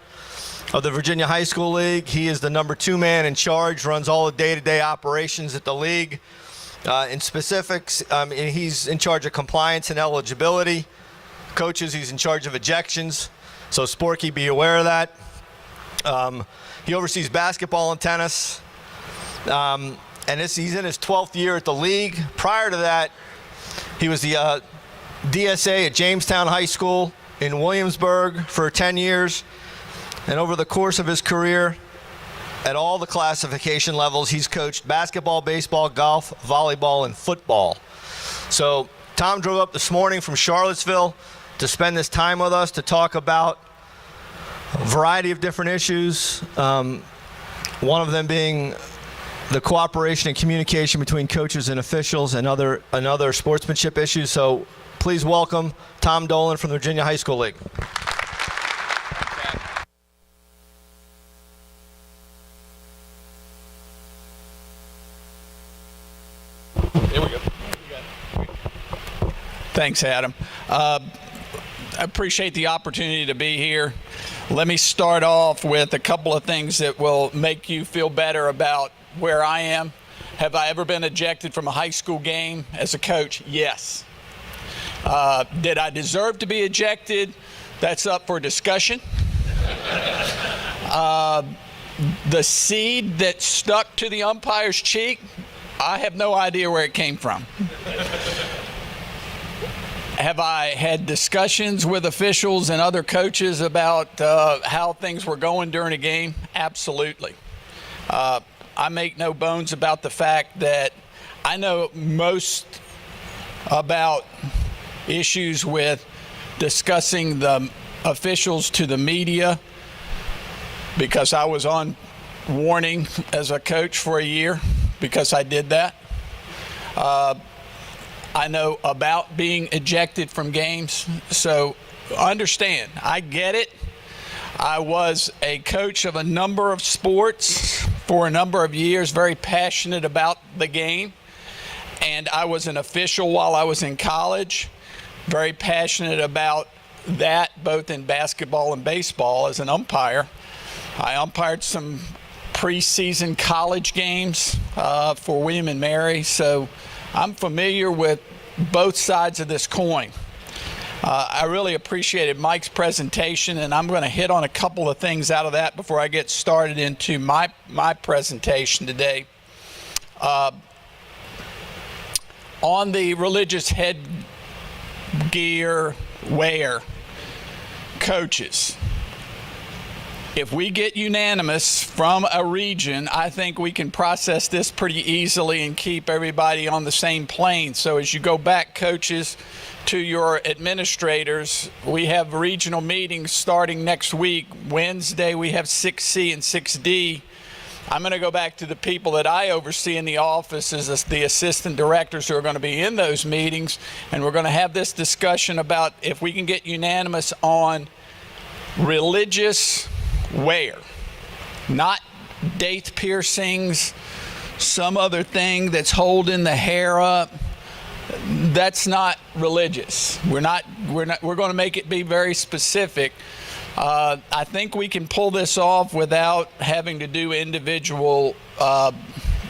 of the Virginia High School League. He is the number 2 man in charge, runs all the day-to-day operations at the league. In specifics, he's in charge of compliance and eligibility. Coaches, he's in charge of ejections. So Sporky, be aware of that. He oversees basketball and tennis. And he's in his 12th year at the league. Prior to that, he was the DSA at Jamestown High School in Williamsburg for 10 years. And over the course of his career, at all the classification levels, he's coached basketball, baseball, golf, volleyball, and football. So Tom drove up this morning from Charlottesville to spend this time with us to talk about a variety of different issues, one of them being the cooperation and communication between coaches and officials and other sportsmanship issues. So please welcome Tom Dolan from the Virginia High School League. Thanks, Adam. I appreciate the opportunity to be here. Let me start off with a couple of things that will make you feel better about where I am. Have I ever been ejected from a high school game as a coach? Yes. Did I deserve to be ejected? That's up for discussion. The seed that stuck to the umpire's cheek, I have no idea where it came from. Have I had discussions with officials and other coaches about how things were going during a game? Absolutely. I make no bones about the fact that I know most about issues with discussing the officials to the media because I was on warning as a coach for a year because I did that. I know about being ejected from games, so understand, I get it. I was a coach of a number of sports for a number of years, very passionate about the game, and I was an official while I was in college, very passionate about that, both in basketball and baseball as an umpire. I umpired some preseason college games for William & Mary, so I'm familiar with both sides of this coin. I really appreciated Mike's presentation, and I'm going to hit on a couple of things out of that before I get started into my presentation today. On the religious headgear wear, coaches, if we get unanimous from a region, I think we can process this pretty easily and keep everybody on the same plane. So as you go back, coaches, to your administrators, we have regional meetings starting next week. Wednesday, we have 6C and 6D. I'm going to go back to the people that I oversee in the office as the assistant directors who are going to be in those meetings, and we're going to have this discussion about if we can get unanimous on religious wear, not date piercings, some other thing that's holding the hair up. That's not religious. We're going to make it be very specific. I think we can pull this off without having to do individual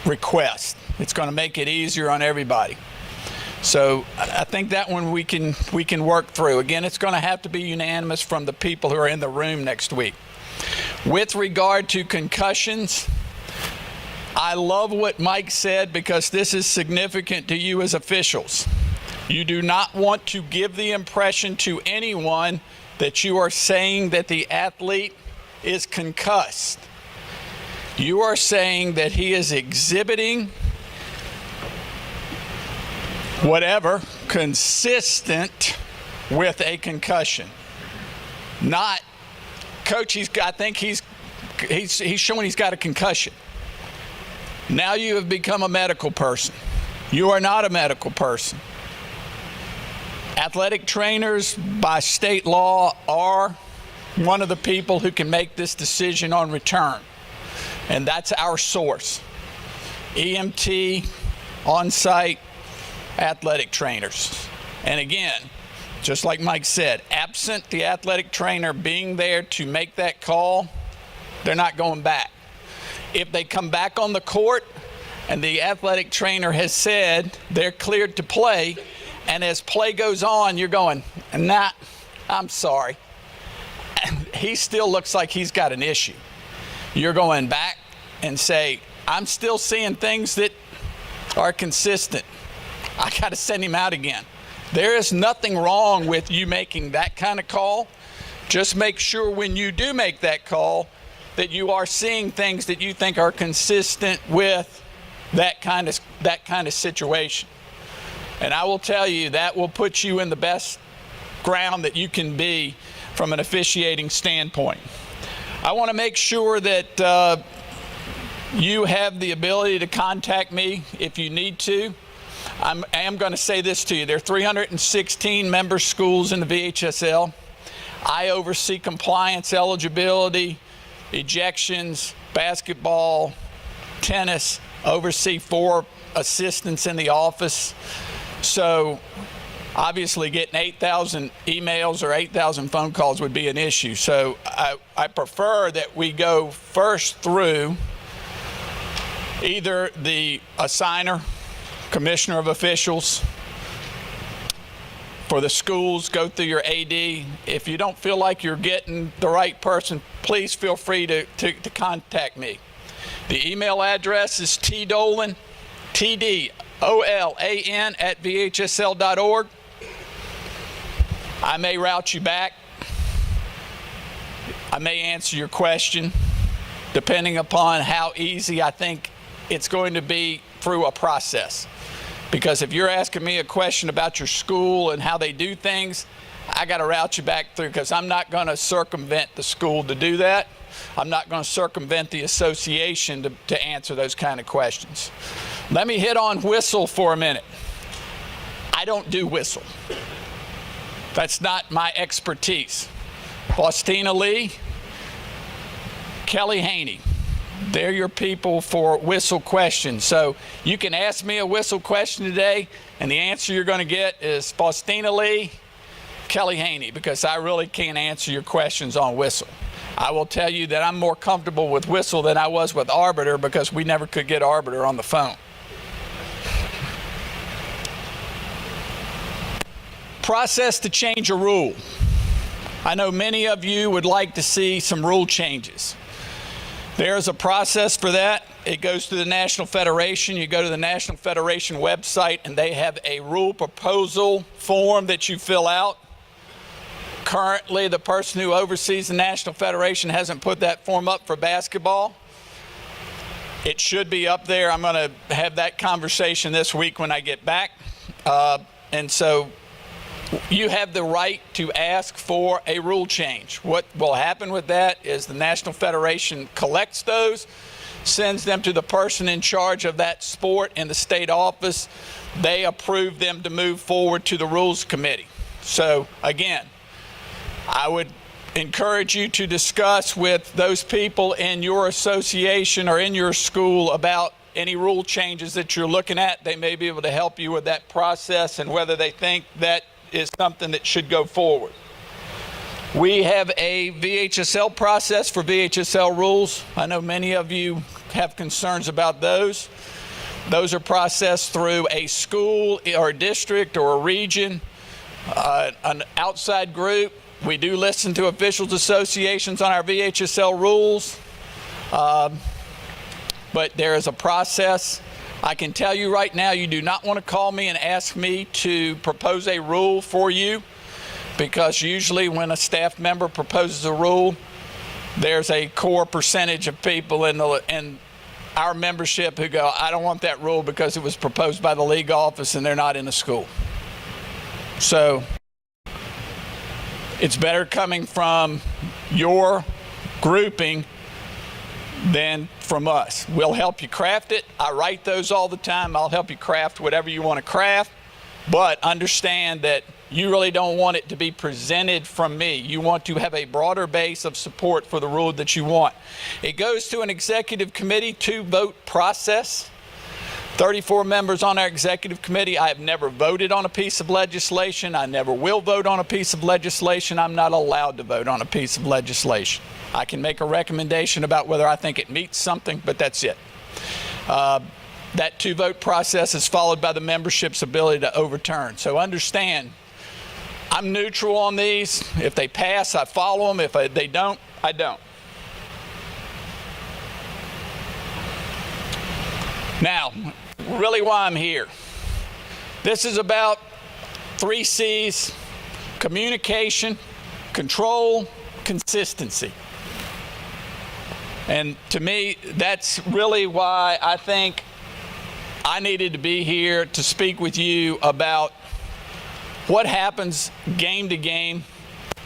requests. It's going to make it easier on everybody. So I think that one we can work through. Again, it's going to have to be unanimous from the people who are in the room next week. With regard to concussions, I love what Mike said because this is significant to you as officials. You do not want to give the impression to anyone that you are saying that the athlete is concussed. You are saying that he is exhibiting whatever consistent with a concussion. Not, coach, I think he's showing he's got a concussion. Now you have become a medical person. You are not a medical person. Athletic trainers by state law are one of the people who can make this decision on return. And that's our source. EMT, on-site athletic trainers. And again, just like Mike said, absent the athletic trainer being there to make that call, they're not going back. If they come back on the court and the athletic trainer has said they're cleared to play, and as play goes on, you're going, nah, I'm sorry. And he still looks like he's got an issue. You're going back and say, I'm still seeing things that are consistent. I got to send him out again. There is nothing wrong with you making that kind of call. Just make sure when you do make that call that you are seeing things that you think are consistent with that kind of situation. And I will tell you that will put you in the best ground that you can be from an officiating standpoint. I want to make sure that you have the ability to contact me if you need to. I am going to say this to you. There are 316 member schools in the VHSL. I oversee compliance, eligibility, ejections, basketball, tennis, oversee 4 assistants in the office. So obviously getting 8,000 emails or 8,000 phone calls would be an issue. So I prefer that we go first through either the assigner, commissioner of officials. For the schools, go through your AD. If you don't feel like you're getting the right person, please feel free to contact me. The email address is tdolan, TDOLAN at VHSL.org. I may route you back. I may answer your question, depending upon how easy I think it's going to be through a process. Because if you're asking me a question about your school and how they do things, I got to route you back through, because I'm not going to circumvent the school to do that. I'm not going to circumvent the association to answer those kind of questions. Let me hit on whistle for a minute. I don't do whistle. That's not my expertise. Faustina Lee, Kelly Haney, they're your people for whistle questions. So you can ask me a whistle question today, and the answer you're going to get is Faustina Lee, Kelly Haney, because I really can't answer your questions on whistle. I will tell you that I'm more comfortable with whistle than I was with arbiter, because we never could get arbiter on the phone. Process to change a rule. I know many of you would like to see some rule changes. There's a process for that. It goes to the National Federation. You go to the National Federation website, and they have a rule proposal form that you fill out. Currently, the person who oversees the National Federation hasn't put that form up for basketball. It should be up there. I'm going to have that conversation this week when I get back. And so you have the right to ask for a rule change. What will happen with that is the National Federation collects those, sends them to the person in charge of that sport in the state office. They approve them to move forward to the Rules Committee. So again, I would encourage you to discuss with those people in your association or in your school about any rule changes that you're looking at. They may be able to help you with that process and whether they think that is something that should go forward. We have a VHSL process for VHSL rules. I know many of you have concerns about those. Those are processed through a school or a district or a region, an outside group. We do listen to officials associations on our VHSL rules, but there is a process. I can tell you right now, you do not want to call me and ask me to propose a rule for you, because usually when a staff member proposes a rule, there's a core percentage of people in our membership who go, I don't want that rule because it was proposed by the league office and they're not in the school. So it's better coming from your grouping than from us. We'll help you craft it. I write those all the time. I'll help you craft whatever you want to craft, but understand that you really don't want it to be presented from me. You want to have a broader base of support for the rule that you want. It goes to an executive committee, 2-vote process. 34 members on our executive committee. I have never voted on a piece of legislation. I never will vote on a piece of legislation. I'm not allowed to vote on a piece of legislation. I can make a recommendation about whether I think it meets something, but that's it. That 2-vote process is followed by the membership's ability to overturn. So understand, I'm neutral on these. If they pass, I follow them. If they don't, I don't. Now, really why I'm here. This is about 3 C's: communication, control, consistency. And to me, that's really why I think I needed to be here to speak with you about what happens game to game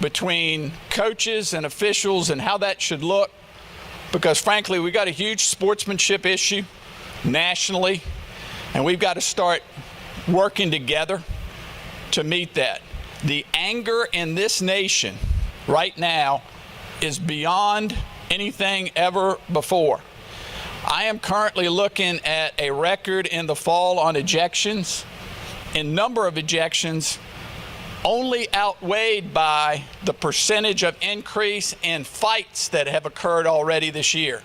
between coaches and officials and how that should look. Because frankly, we got a huge sportsmanship issue nationally, and we've got to start working together to meet that. The anger in this nation right now is beyond anything ever before. I am currently looking at a record in the fall on ejections, in number of ejections, only outweighed by the percentage of increase in fights that have occurred already this year.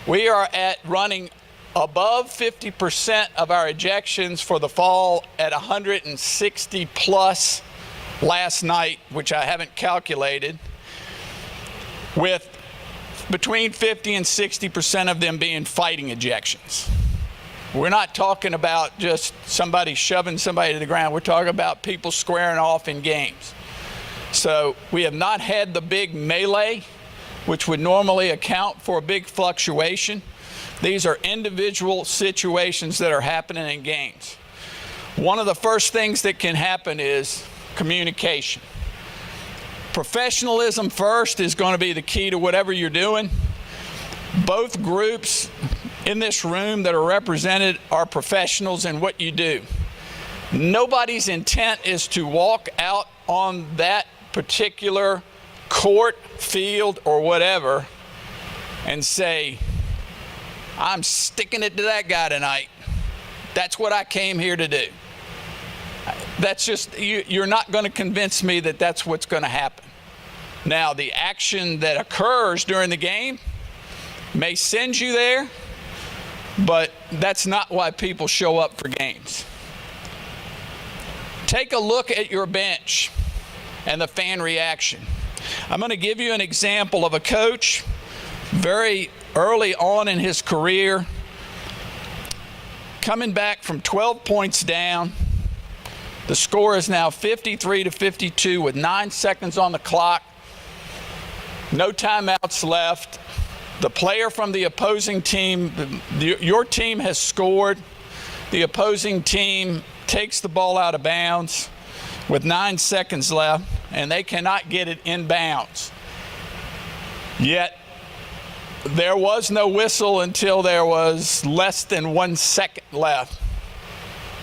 We are at running above 50% of our ejections for the fall at 160 plus last night, which I haven't calculated, with between 50 and 60% of them being fighting ejections. We're not talking about just somebody shoving somebody to the ground. We're talking about people squaring off in games. So we have not had the big melee, which would normally account for a big fluctuation. These are individual situations that are happening in games. One of the first things that can happen is communication. Professionalism first is going to be the key to whatever you're doing. Both groups in this room that are represented are professionals in what you do. Nobody's intent is to walk out on that particular court, field, or whatever and say, I'm sticking it to that guy tonight. That's what I came here to do. That's just, you're not going to convince me that that's what's going to happen. Now, the action that occurs during the game may send you there, but that's not why people show up for games. Take a look at your bench and the fan reaction. I'm going to give you an example of a coach very early on in his career, coming back from 12 points down. The score is now 53-52 with 9 seconds on the clock. No timeouts left. The player from the opposing team, your team has scored. The opposing team takes the ball out of bounds with 9 seconds left, and they cannot get it in bounds. Yet, there was no whistle until there was less than 1 second left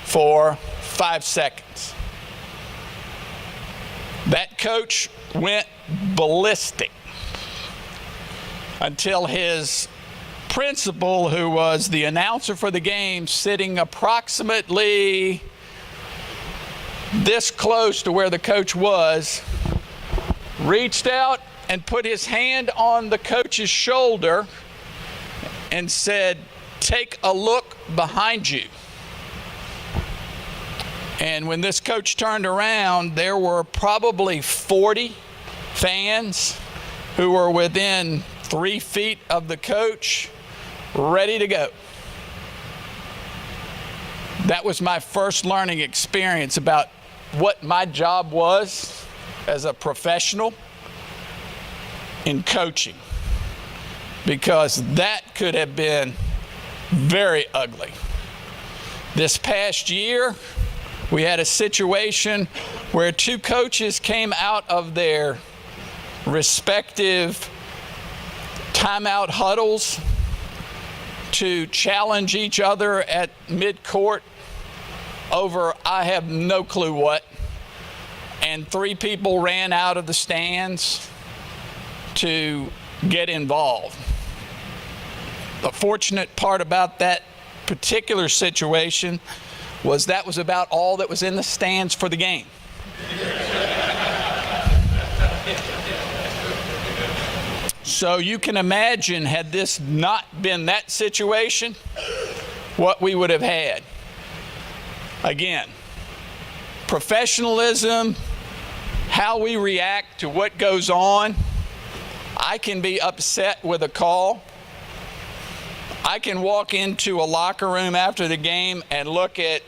for 5 seconds. That coach went ballistic until his principal, who was the announcer for the game, sitting approximately this close to where the coach was, reached out and put his hand on the coach's shoulder and said, "Take a look behind you." And when this coach turned around, there were probably 40 fans who were within 3 feet of the coach, ready to go. That was my first learning experience about what my job was as a professional in coaching. because that could have been very ugly. This past year, we had a situation where two coaches came out of their respective timeout huddles to challenge each other at mid-court over I have no clue what, and 3 people ran out of the stands to get involved. The fortunate part about that particular situation was that was about all that was in the stands for the game. So you can imagine, had this not been that situation, what we would have had. Again, professionalism, how we react to what goes on. I can be upset with a call. I can walk into a locker room after the game and look at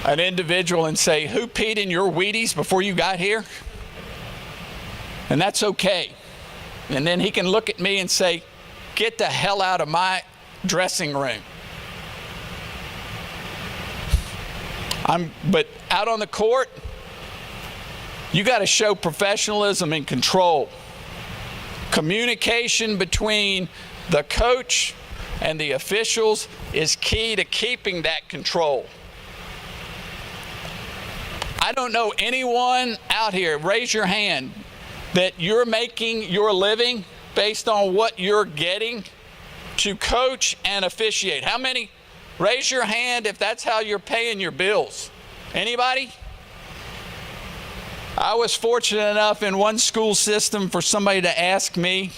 an individual and say, who peed in your Wheaties before you got here? And that's okay. And then he can look at me and say, get the hell out of my dressing room. But out on the court, you got to show professionalism and control. Communication between the coach and the officials is key to keeping that control. I don't know anyone out here, raise your hand, that you're making your living based on what you're getting to coach and officiate. How many? Raise your hand if that's how you're paying your bills. Anybody? I was fortunate enough in one school system for somebody to ask me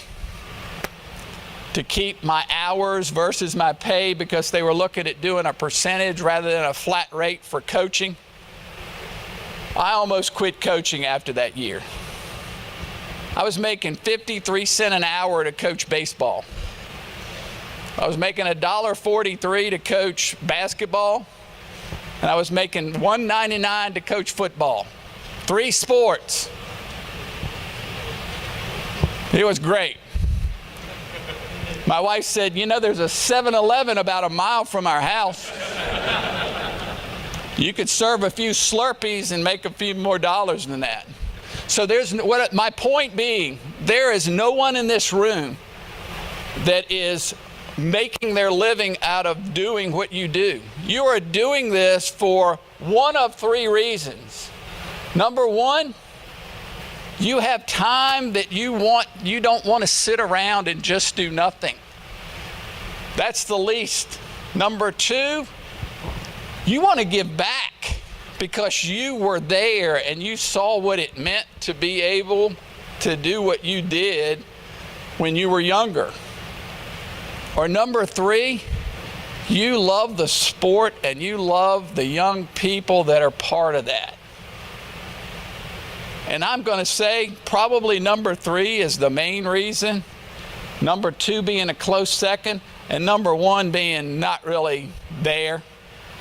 to keep my hours versus my pay because they were looking at doing a percentage rather than a flat rate for coaching. I almost quit coaching after that year. I was making 53 cents an hour to coach baseball. I was making $1.43 to coach basketball, and I was making $1.99 to coach football. 3 sports. It was great. My wife said, you know, there's a 7-Eleven about a mile from our house. You could serve a few Slurpees and make a few more dollars than that. So my point being, there is no one in this room that is making their living out of doing what you do. You are doing this for one of 3 reasons. Number 1, you have time that you don't want to sit around and just do nothing. That's the least. Number 2, you want to give back because you were there and you saw what it meant to be able to do what you did when you were younger. Or number 3, you love the sport and you love the young people that are part of that. And I'm going to say probably number 3 is the main reason, number 2 being a close second, and number 1 being not really there.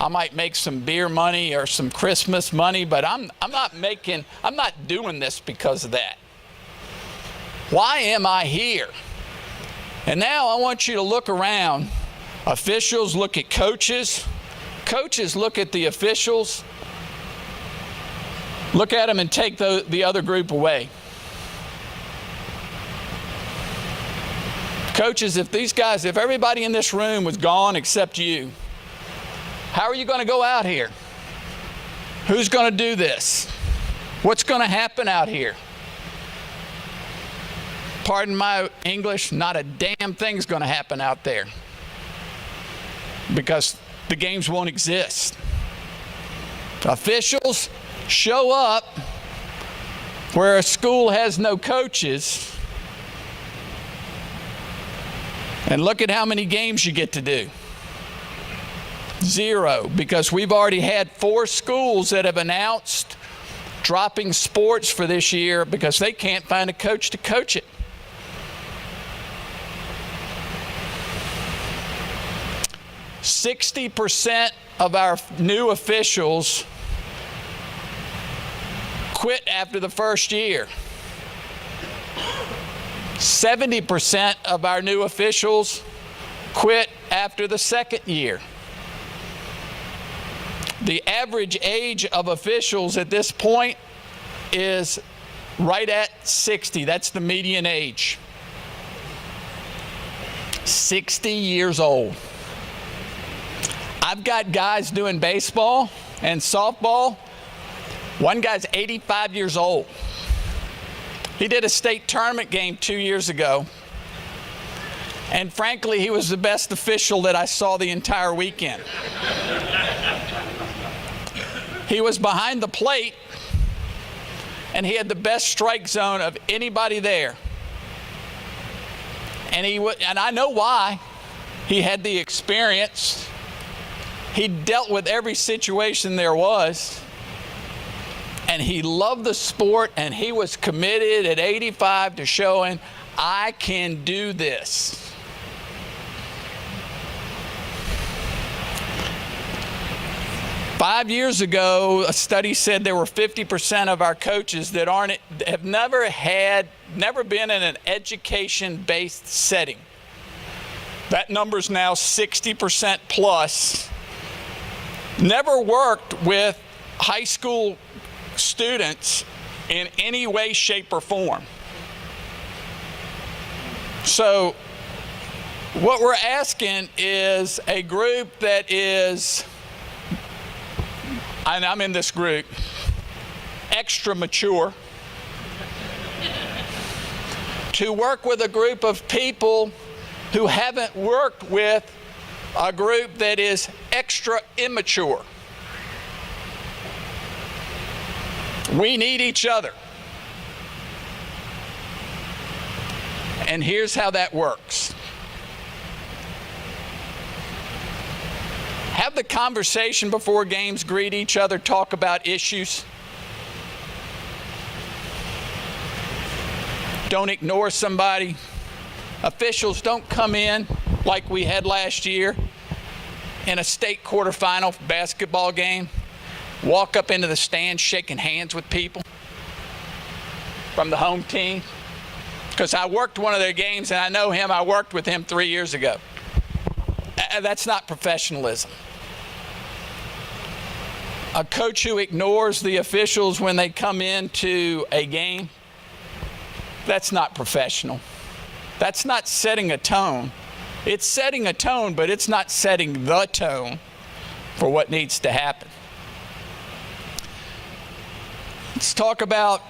I might make some beer money or some Christmas money, but I'm not doing this because of that. Why am I here? And now I want you to look around. Officials look at coaches. Coaches look at the officials. Look at them and take the other group away. Coaches, if everybody in this room was gone except you, how are you going to go out here? Who's going to do this? What's going to happen out here? Pardon my English, not a damn thing's going to happen out there because the games won't exist. Officials show up where a school has no coaches, and look at how many games you get to do. 0, because we've already had 4 schools that have announced dropping sports for this year because they can't find a coach to coach it. %60 of our new officials quit after the first year. 70% of our new officials quit after the second year. The average age of officials at this point is right at 60. That's the median age. 60 years old. I've got guys doing baseball and softball. One guy's 85 years old. He did a state tournament game 2 years ago. And frankly, he was the best official that I saw the entire weekend. He was behind the plate, and he had the best strike zone of anybody there. And I know why. He had the experience. He dealt with every situation there was. And he loved the sport, and he was committed at 85 to showing, I can do this. Five years ago, a study said there were 50% of our coaches that have never been in an education-based setting. That number's now 60% plus. Never worked with high school students in any way, shape, or form. So what we're asking is a group that is, and I'm in this group, extra mature, to work with a group of people who haven't worked with a group that is extra immature. We need each other. And here's how that works. Have the conversation before games, greet each other, talk about issues. Don't ignore somebody. Officials, don't come in like we had last year in a state quarterfinal basketball game. Walk up into the stands shaking hands with people from the home team. Because I worked one of their games and I know him. I worked with him 3 years ago. That's not professionalism. A coach who ignores the officials when they come into a game, that's not professional. That's not setting a tone. It's setting a tone, but it's not setting the tone for what needs to happen. Let's talk about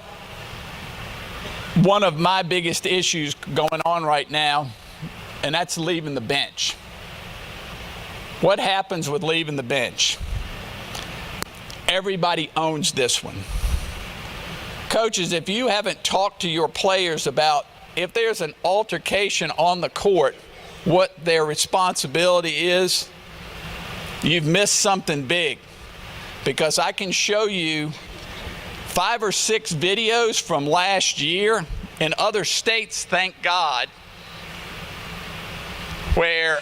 one of my biggest issues going on right now, and that's leaving the bench. What happens with leaving the bench? Everybody owns this one. Coaches, if you haven't talked to your players about if there's an altercation on the court, what their responsibility is, you've missed something big. Because I can show you 5 or 6 videos from last year in other states, thank God, where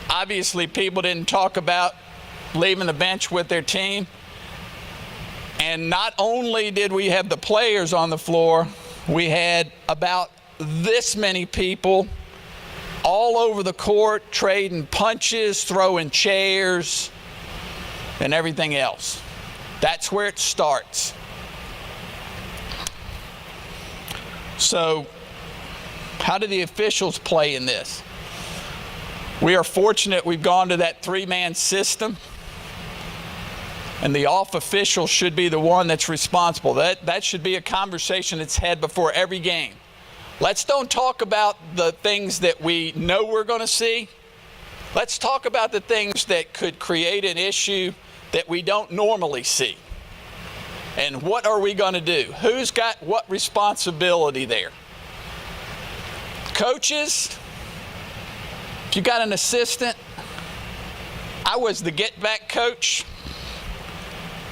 obviously people didn't talk about leaving the bench with their team. And not only did we have the players on the floor, we had about this many people all over the court trading punches, throwing chairs, and everything else. That's where it starts. So, how do the officials play in this? We are fortunate we've gone to that 3-man system, and the off official should be the one that's responsible. That should be a conversation that's had before every game. Let's don't talk about the things that we know we're going to see. Let's talk about the things that could create an issue that we don't normally see. And what are we going to do? Who's got what responsibility there? Coaches, if you got an assistant, I was the get-back coach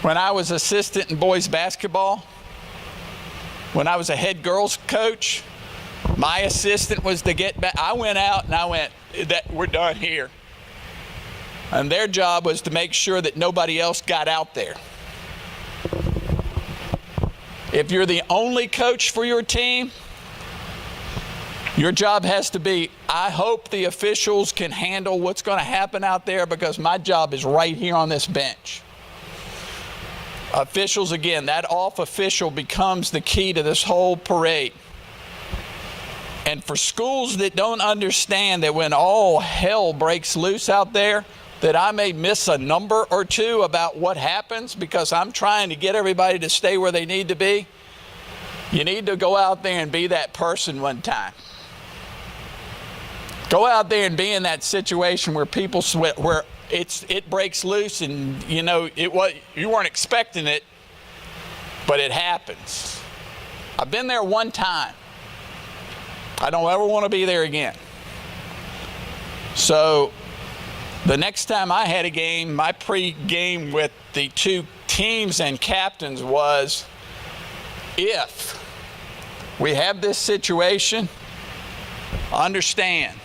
when I was assistant in boys basketball. When I was a head girls coach, my assistant was the get-back. I went out and I went, we're done here. And their job was to make sure that nobody else got out there. If you're the only coach for your team, Your job has to be, I hope the officials can handle what's going to happen out there, because my job is right here on this bench. Officials, again, that off official becomes the key to this whole parade. And for schools that don't understand that when all hell breaks loose out there, that I may miss a number or two about what happens because I'm trying to get everybody to stay where they need to be, you need to go out there and be that person one time. Go out there and be in that situation where people sweat, where it breaks loose, and you weren't expecting it, but it happens. I've been there one time. I don't ever want to be there again. So the next time I had a game, my pre-game with the two teams and captains was, if we have this situation, understand,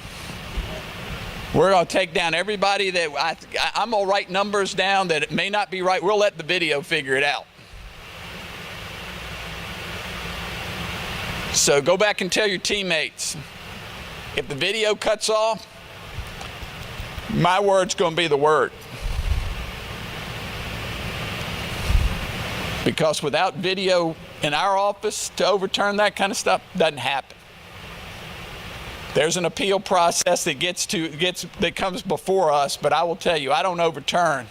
we're going to take down everybody that I'm going to write numbers down that it may not be right. We'll let the video figure it out. So go back and tell your teammates, if the video cuts off, my word's going to be the word. Because without video in our office to overturn that kind of stuff, doesn't happen. There's an appeal process that comes before us, but I will tell you, I don't overturn.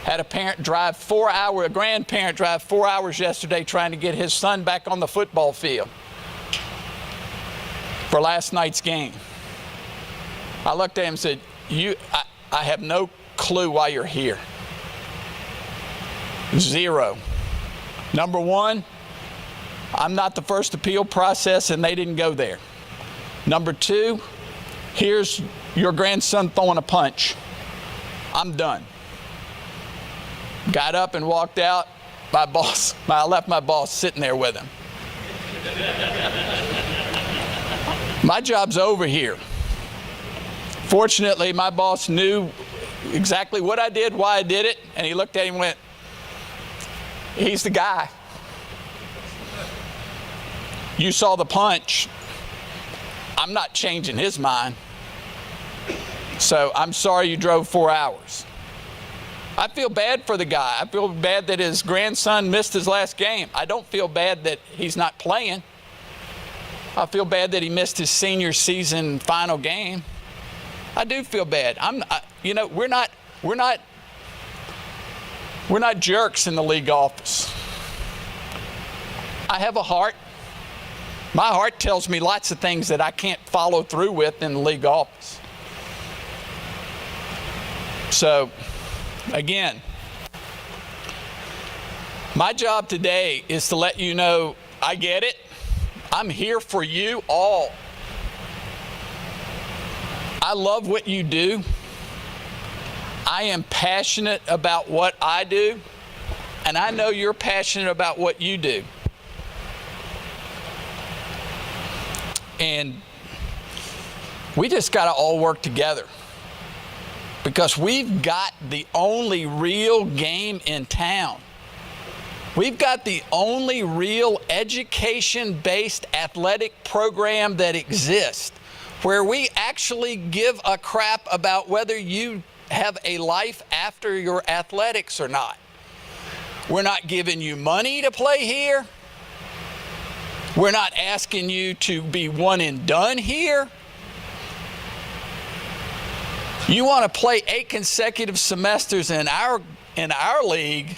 Had a grandparent drive 4 hours yesterday trying to get his son back on the football field for last night's game. I looked at him and said, I have no clue why you're here. Zero. Number one, I'm not the first appeal process and they didn't go there. Number two, here's your grandson throwing a punch. I'm done. Got up and walked out. I left my boss sitting there with him. My job's over here. Fortunately, my boss knew exactly what I did, why I did it, and he looked at him and went, he's the guy. You saw the punch. I'm not changing his mind. So I'm sorry you drove 4 hours. I feel bad for the guy. I feel bad that his grandson missed his last game. I don't feel bad that he's not playing. I feel bad that he missed his senior season final game. I do feel bad. We're not jerks in the league office. I have a heart. My heart tells me lots of things that I can't follow through with in the league office. So, again, my job today is to let you know I get it. I'm here for you all. I love what you do. I am passionate about what I do, and I know you're passionate about what you do. And we just got to all work together, because we've got the only real game in town. We've got the only real education-based athletic program that exists, where we actually give a crap about whether you have a life after your athletics or not. We're not giving you money to play here. We're not asking you to be one and done here. You want to play 8 consecutive semesters in our league,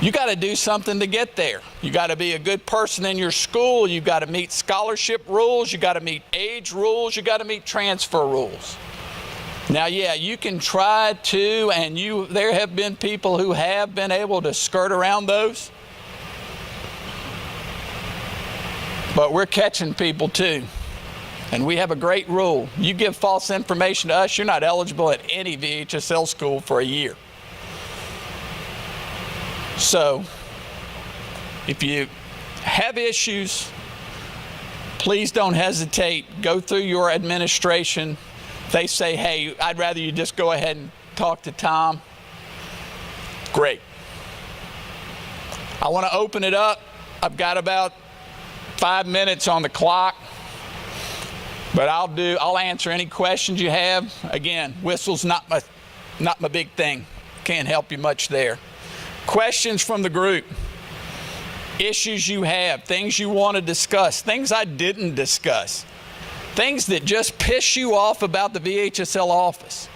you got to do something to get there. You got to be a good person in your school. You got to meet scholarship rules. You got to meet age rules. You got to meet transfer rules. Now, yeah, you can try to, and there have been people who have been able to skirt around those. But we're catching people too. And we have a great rule. You give false information to us, you're not eligible at any VHSL school for a year. So, if you have issues, please don't hesitate. Go through your administration. If they say, hey, I'd rather you just go ahead and talk to Tom, great. I want to open it up. I've got about 5 minutes on the clock, but I'll answer any questions you have. Again, whistle's not my big thing. Can't help you much there. Questions from the group. Issues you have, things you want to discuss, things I didn't discuss, things that just piss you off about the VHSL office.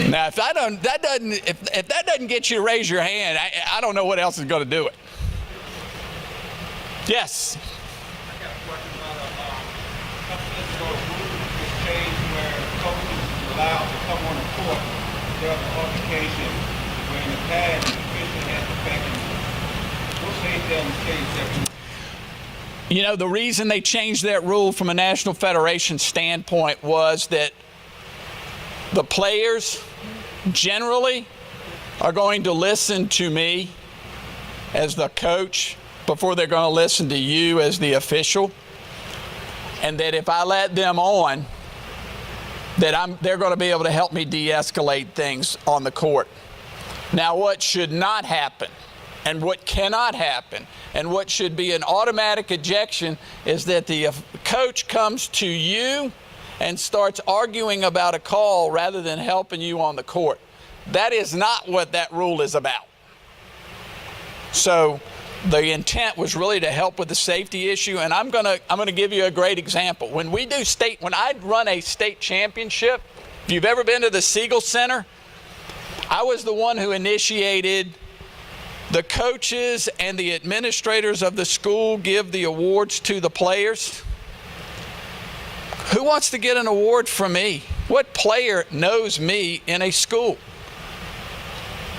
Now, if that doesn't get you to raise your hand, I don't know what else is going to do it. Yes. I got a question about a couple years ago, a rule was changed where coaches were allowed to come on the court during the altercation, where in the past the official had to back and what's they done to change that? You know, the reason they changed that rule from a National Federation standpoint was that the players generally are going to listen to me as the coach before they're going to listen to you as the official, and that if I let them on, that they're going to be able to help me de-escalate things on the court. Now, what should not happen and what cannot happen and what should be an automatic ejection is that the coach comes to you and starts arguing about a call rather than helping you on the court. That is not what that rule is about. So the intent was really to help with the safety issue, and I'm gonna give you a great example. When I run a state championship, if you've ever been to the Siegel Center, I was the one who initiated the coaches and the administrators of the school give the awards to the players. Who wants to get an award from me? What player knows me in a school?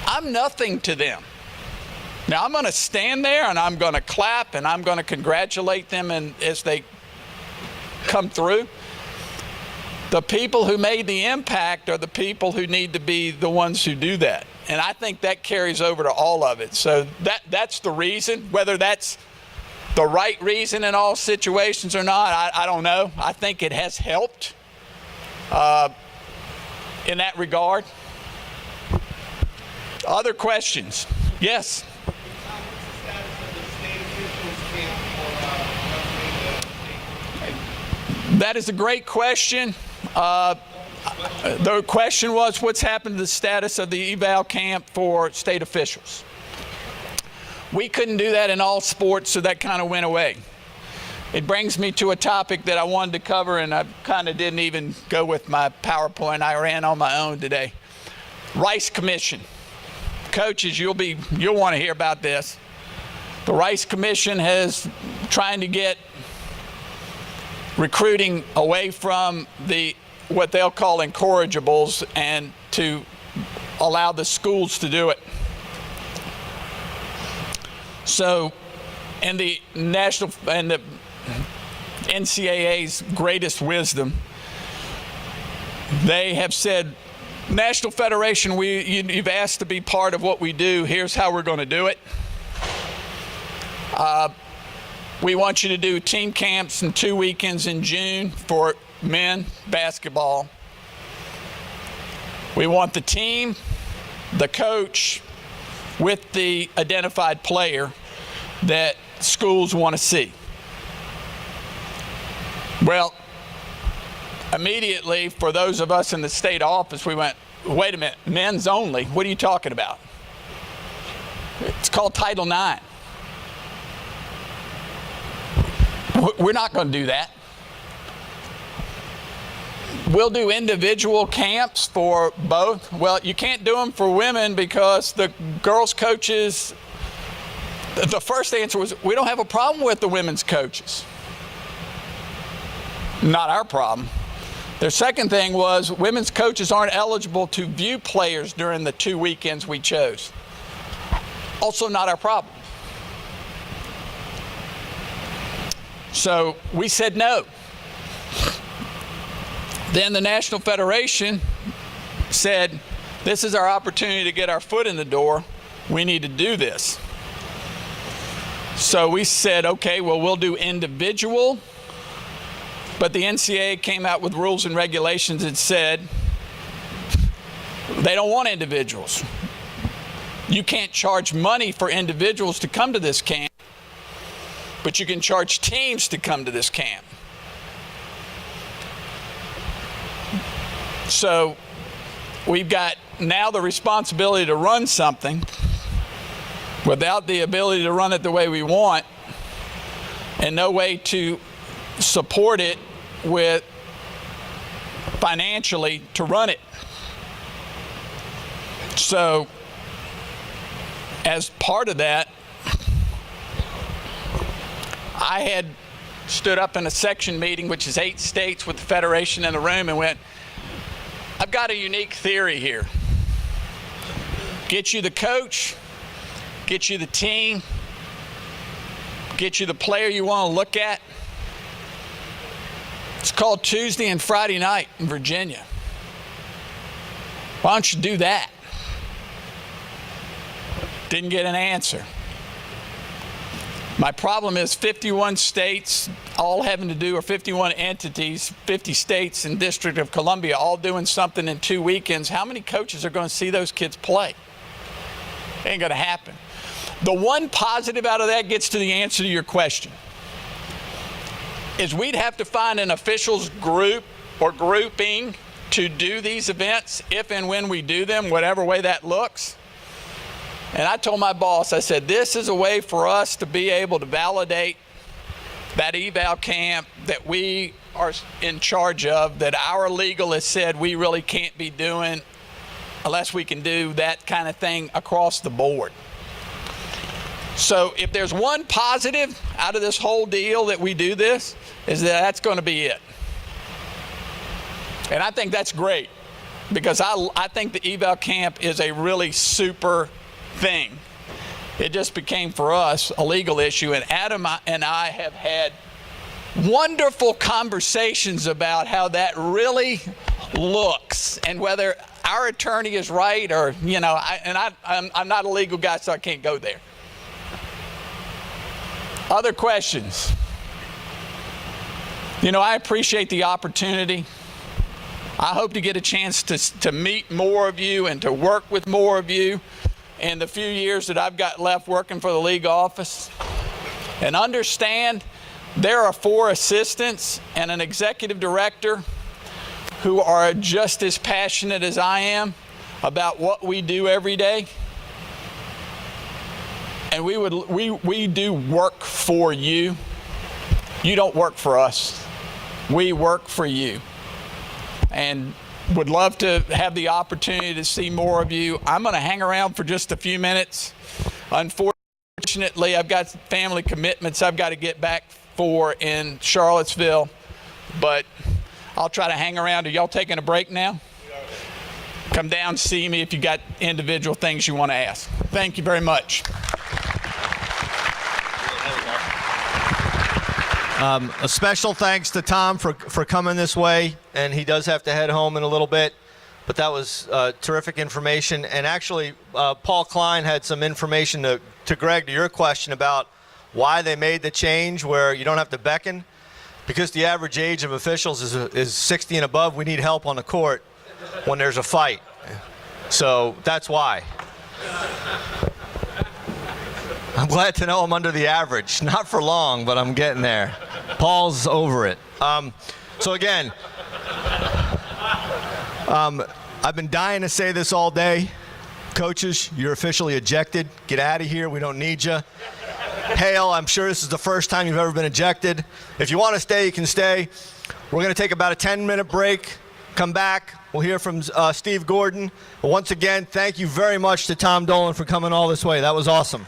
I'm nothing to them. Now, I'm going to stand there and I'm going to clap and I'm going to congratulate them as they come through. The people who made the impact are the people who need to be the ones who do that. And I think that carries over to all of it. So that's the reason. Whether that's the right reason in all situations or not, I don't know. I think it has helped in that regard. Other questions? Yes? That is a great question. The question was, what's happened to the status of the eval camp for state officials? We couldn't do that in all sports, so that kind of went away. It brings me to a topic that I wanted to cover, and I kind of didn't even go with my PowerPoint. I ran on my own today. Rice Commission. Coaches, you'll want to hear about this. The Rice Commission has trying to get recruiting away from what they'll call incorrigibles and to allow the schools to do it. So, in the NCAA's greatest wisdom, they have said, National Federation, you've asked to be part of what we do. Here's how we're going to do it. We want you to do team camps and 2 weekends in June for men basketball. We want the team, the coach, with the identified player that schools want to see. Well, immediately, for those of us in the state office, we went, wait a minute, men's only? What are you talking about? It's called Title IX. We're not going to do that. We'll do individual camps for both. Well, you can't do them for women because the girls' coaches, the first answer was, we don't have a problem with the women's coaches. Not our problem. Their second thing was, women's coaches aren't eligible to view players during the 2 weekends we chose. Also not our problem. So we said no. Then the National Federation said, this is our opportunity to get our foot in the door. We need to do this. So we said, okay, well, we'll do individual. But the NCAA came out with rules and regulations that said they don't want individuals. You can't charge money for individuals to come to this camp. but you can charge teams to come to this camp. So we've got now the responsibility to run something without the ability to run it the way we want, and no way to support it with financially to run it. So as part of that, I had stood up in a section meeting, which is 8 states, with the Federation in the room, and went, I've got a unique theory here. Get you the coach, get you the team, get you the player you want to look at. It's called Tuesday and Friday night in Virginia. Why don't you do that? Didn't get an answer. My problem is 51 states all having to do, or 51 entities, 50 states and District of Columbia all doing something in 2 weekends. How many coaches are going to see those kids play? Ain't going to happen. The one positive out of that gets to the answer to your question, is we'd have to find an officials group or grouping to do these events if and when we do them, whatever way that looks. And I told my boss, I said, this is a way for us to be able to validate that eval camp that we are in charge of, that our legal has said we really can't be doing unless we can do that kind of thing across the board. So if there's one positive out of this whole deal that we do this, is that that's going to be it. And I think that's great, because I think the eval camp is a really super thing. It just became for us a legal issue, and Adam and I have had wonderful conversations about how that really looks and whether our attorney is right, or, you know, I'm not a legal guy, so I can't go there. Other questions? You know, I appreciate the opportunity. I hope to get a chance to meet more of you and to work with more of you in the few years that I've got left working for the league office. And understand there are 4 assistants and an executive director who are just as passionate as I am about what we do every day. And we do work for you. You don't work for us. We work for you. And would love to have the opportunity to see more of you. I'm going to hang around for just a few minutes. Unfortunately, I've got family commitments I've got to get back for in Charlottesville, but I'll try to hang around. Are y'all taking a break now? Come down, see me if you got individual things you want to ask. Thank you very much. A special thanks to Tom for coming this way, and he does have to head home in a little bit, but that was terrific information. And actually, Paul Klein had some information to Greg, to your question about why they made the change where you don't have to beckon. Because the average age of officials is 60 and above, we need help on the court when there's a fight. So that's why. I'm glad to know I'm under the average. Not for long, but I'm getting there. Paul's over it. So again, I've been dying to say this all day. Coaches, you're officially ejected. Get out of here. We don't need you. Hale, I'm sure this is the first time you've ever been ejected. If you want to stay, you can stay. We're going to take about a 10-minute break. Come back. We'll hear from Steve Gordon. But once again, thank you very much to Tom Dolan for coming all this way. That was awesome.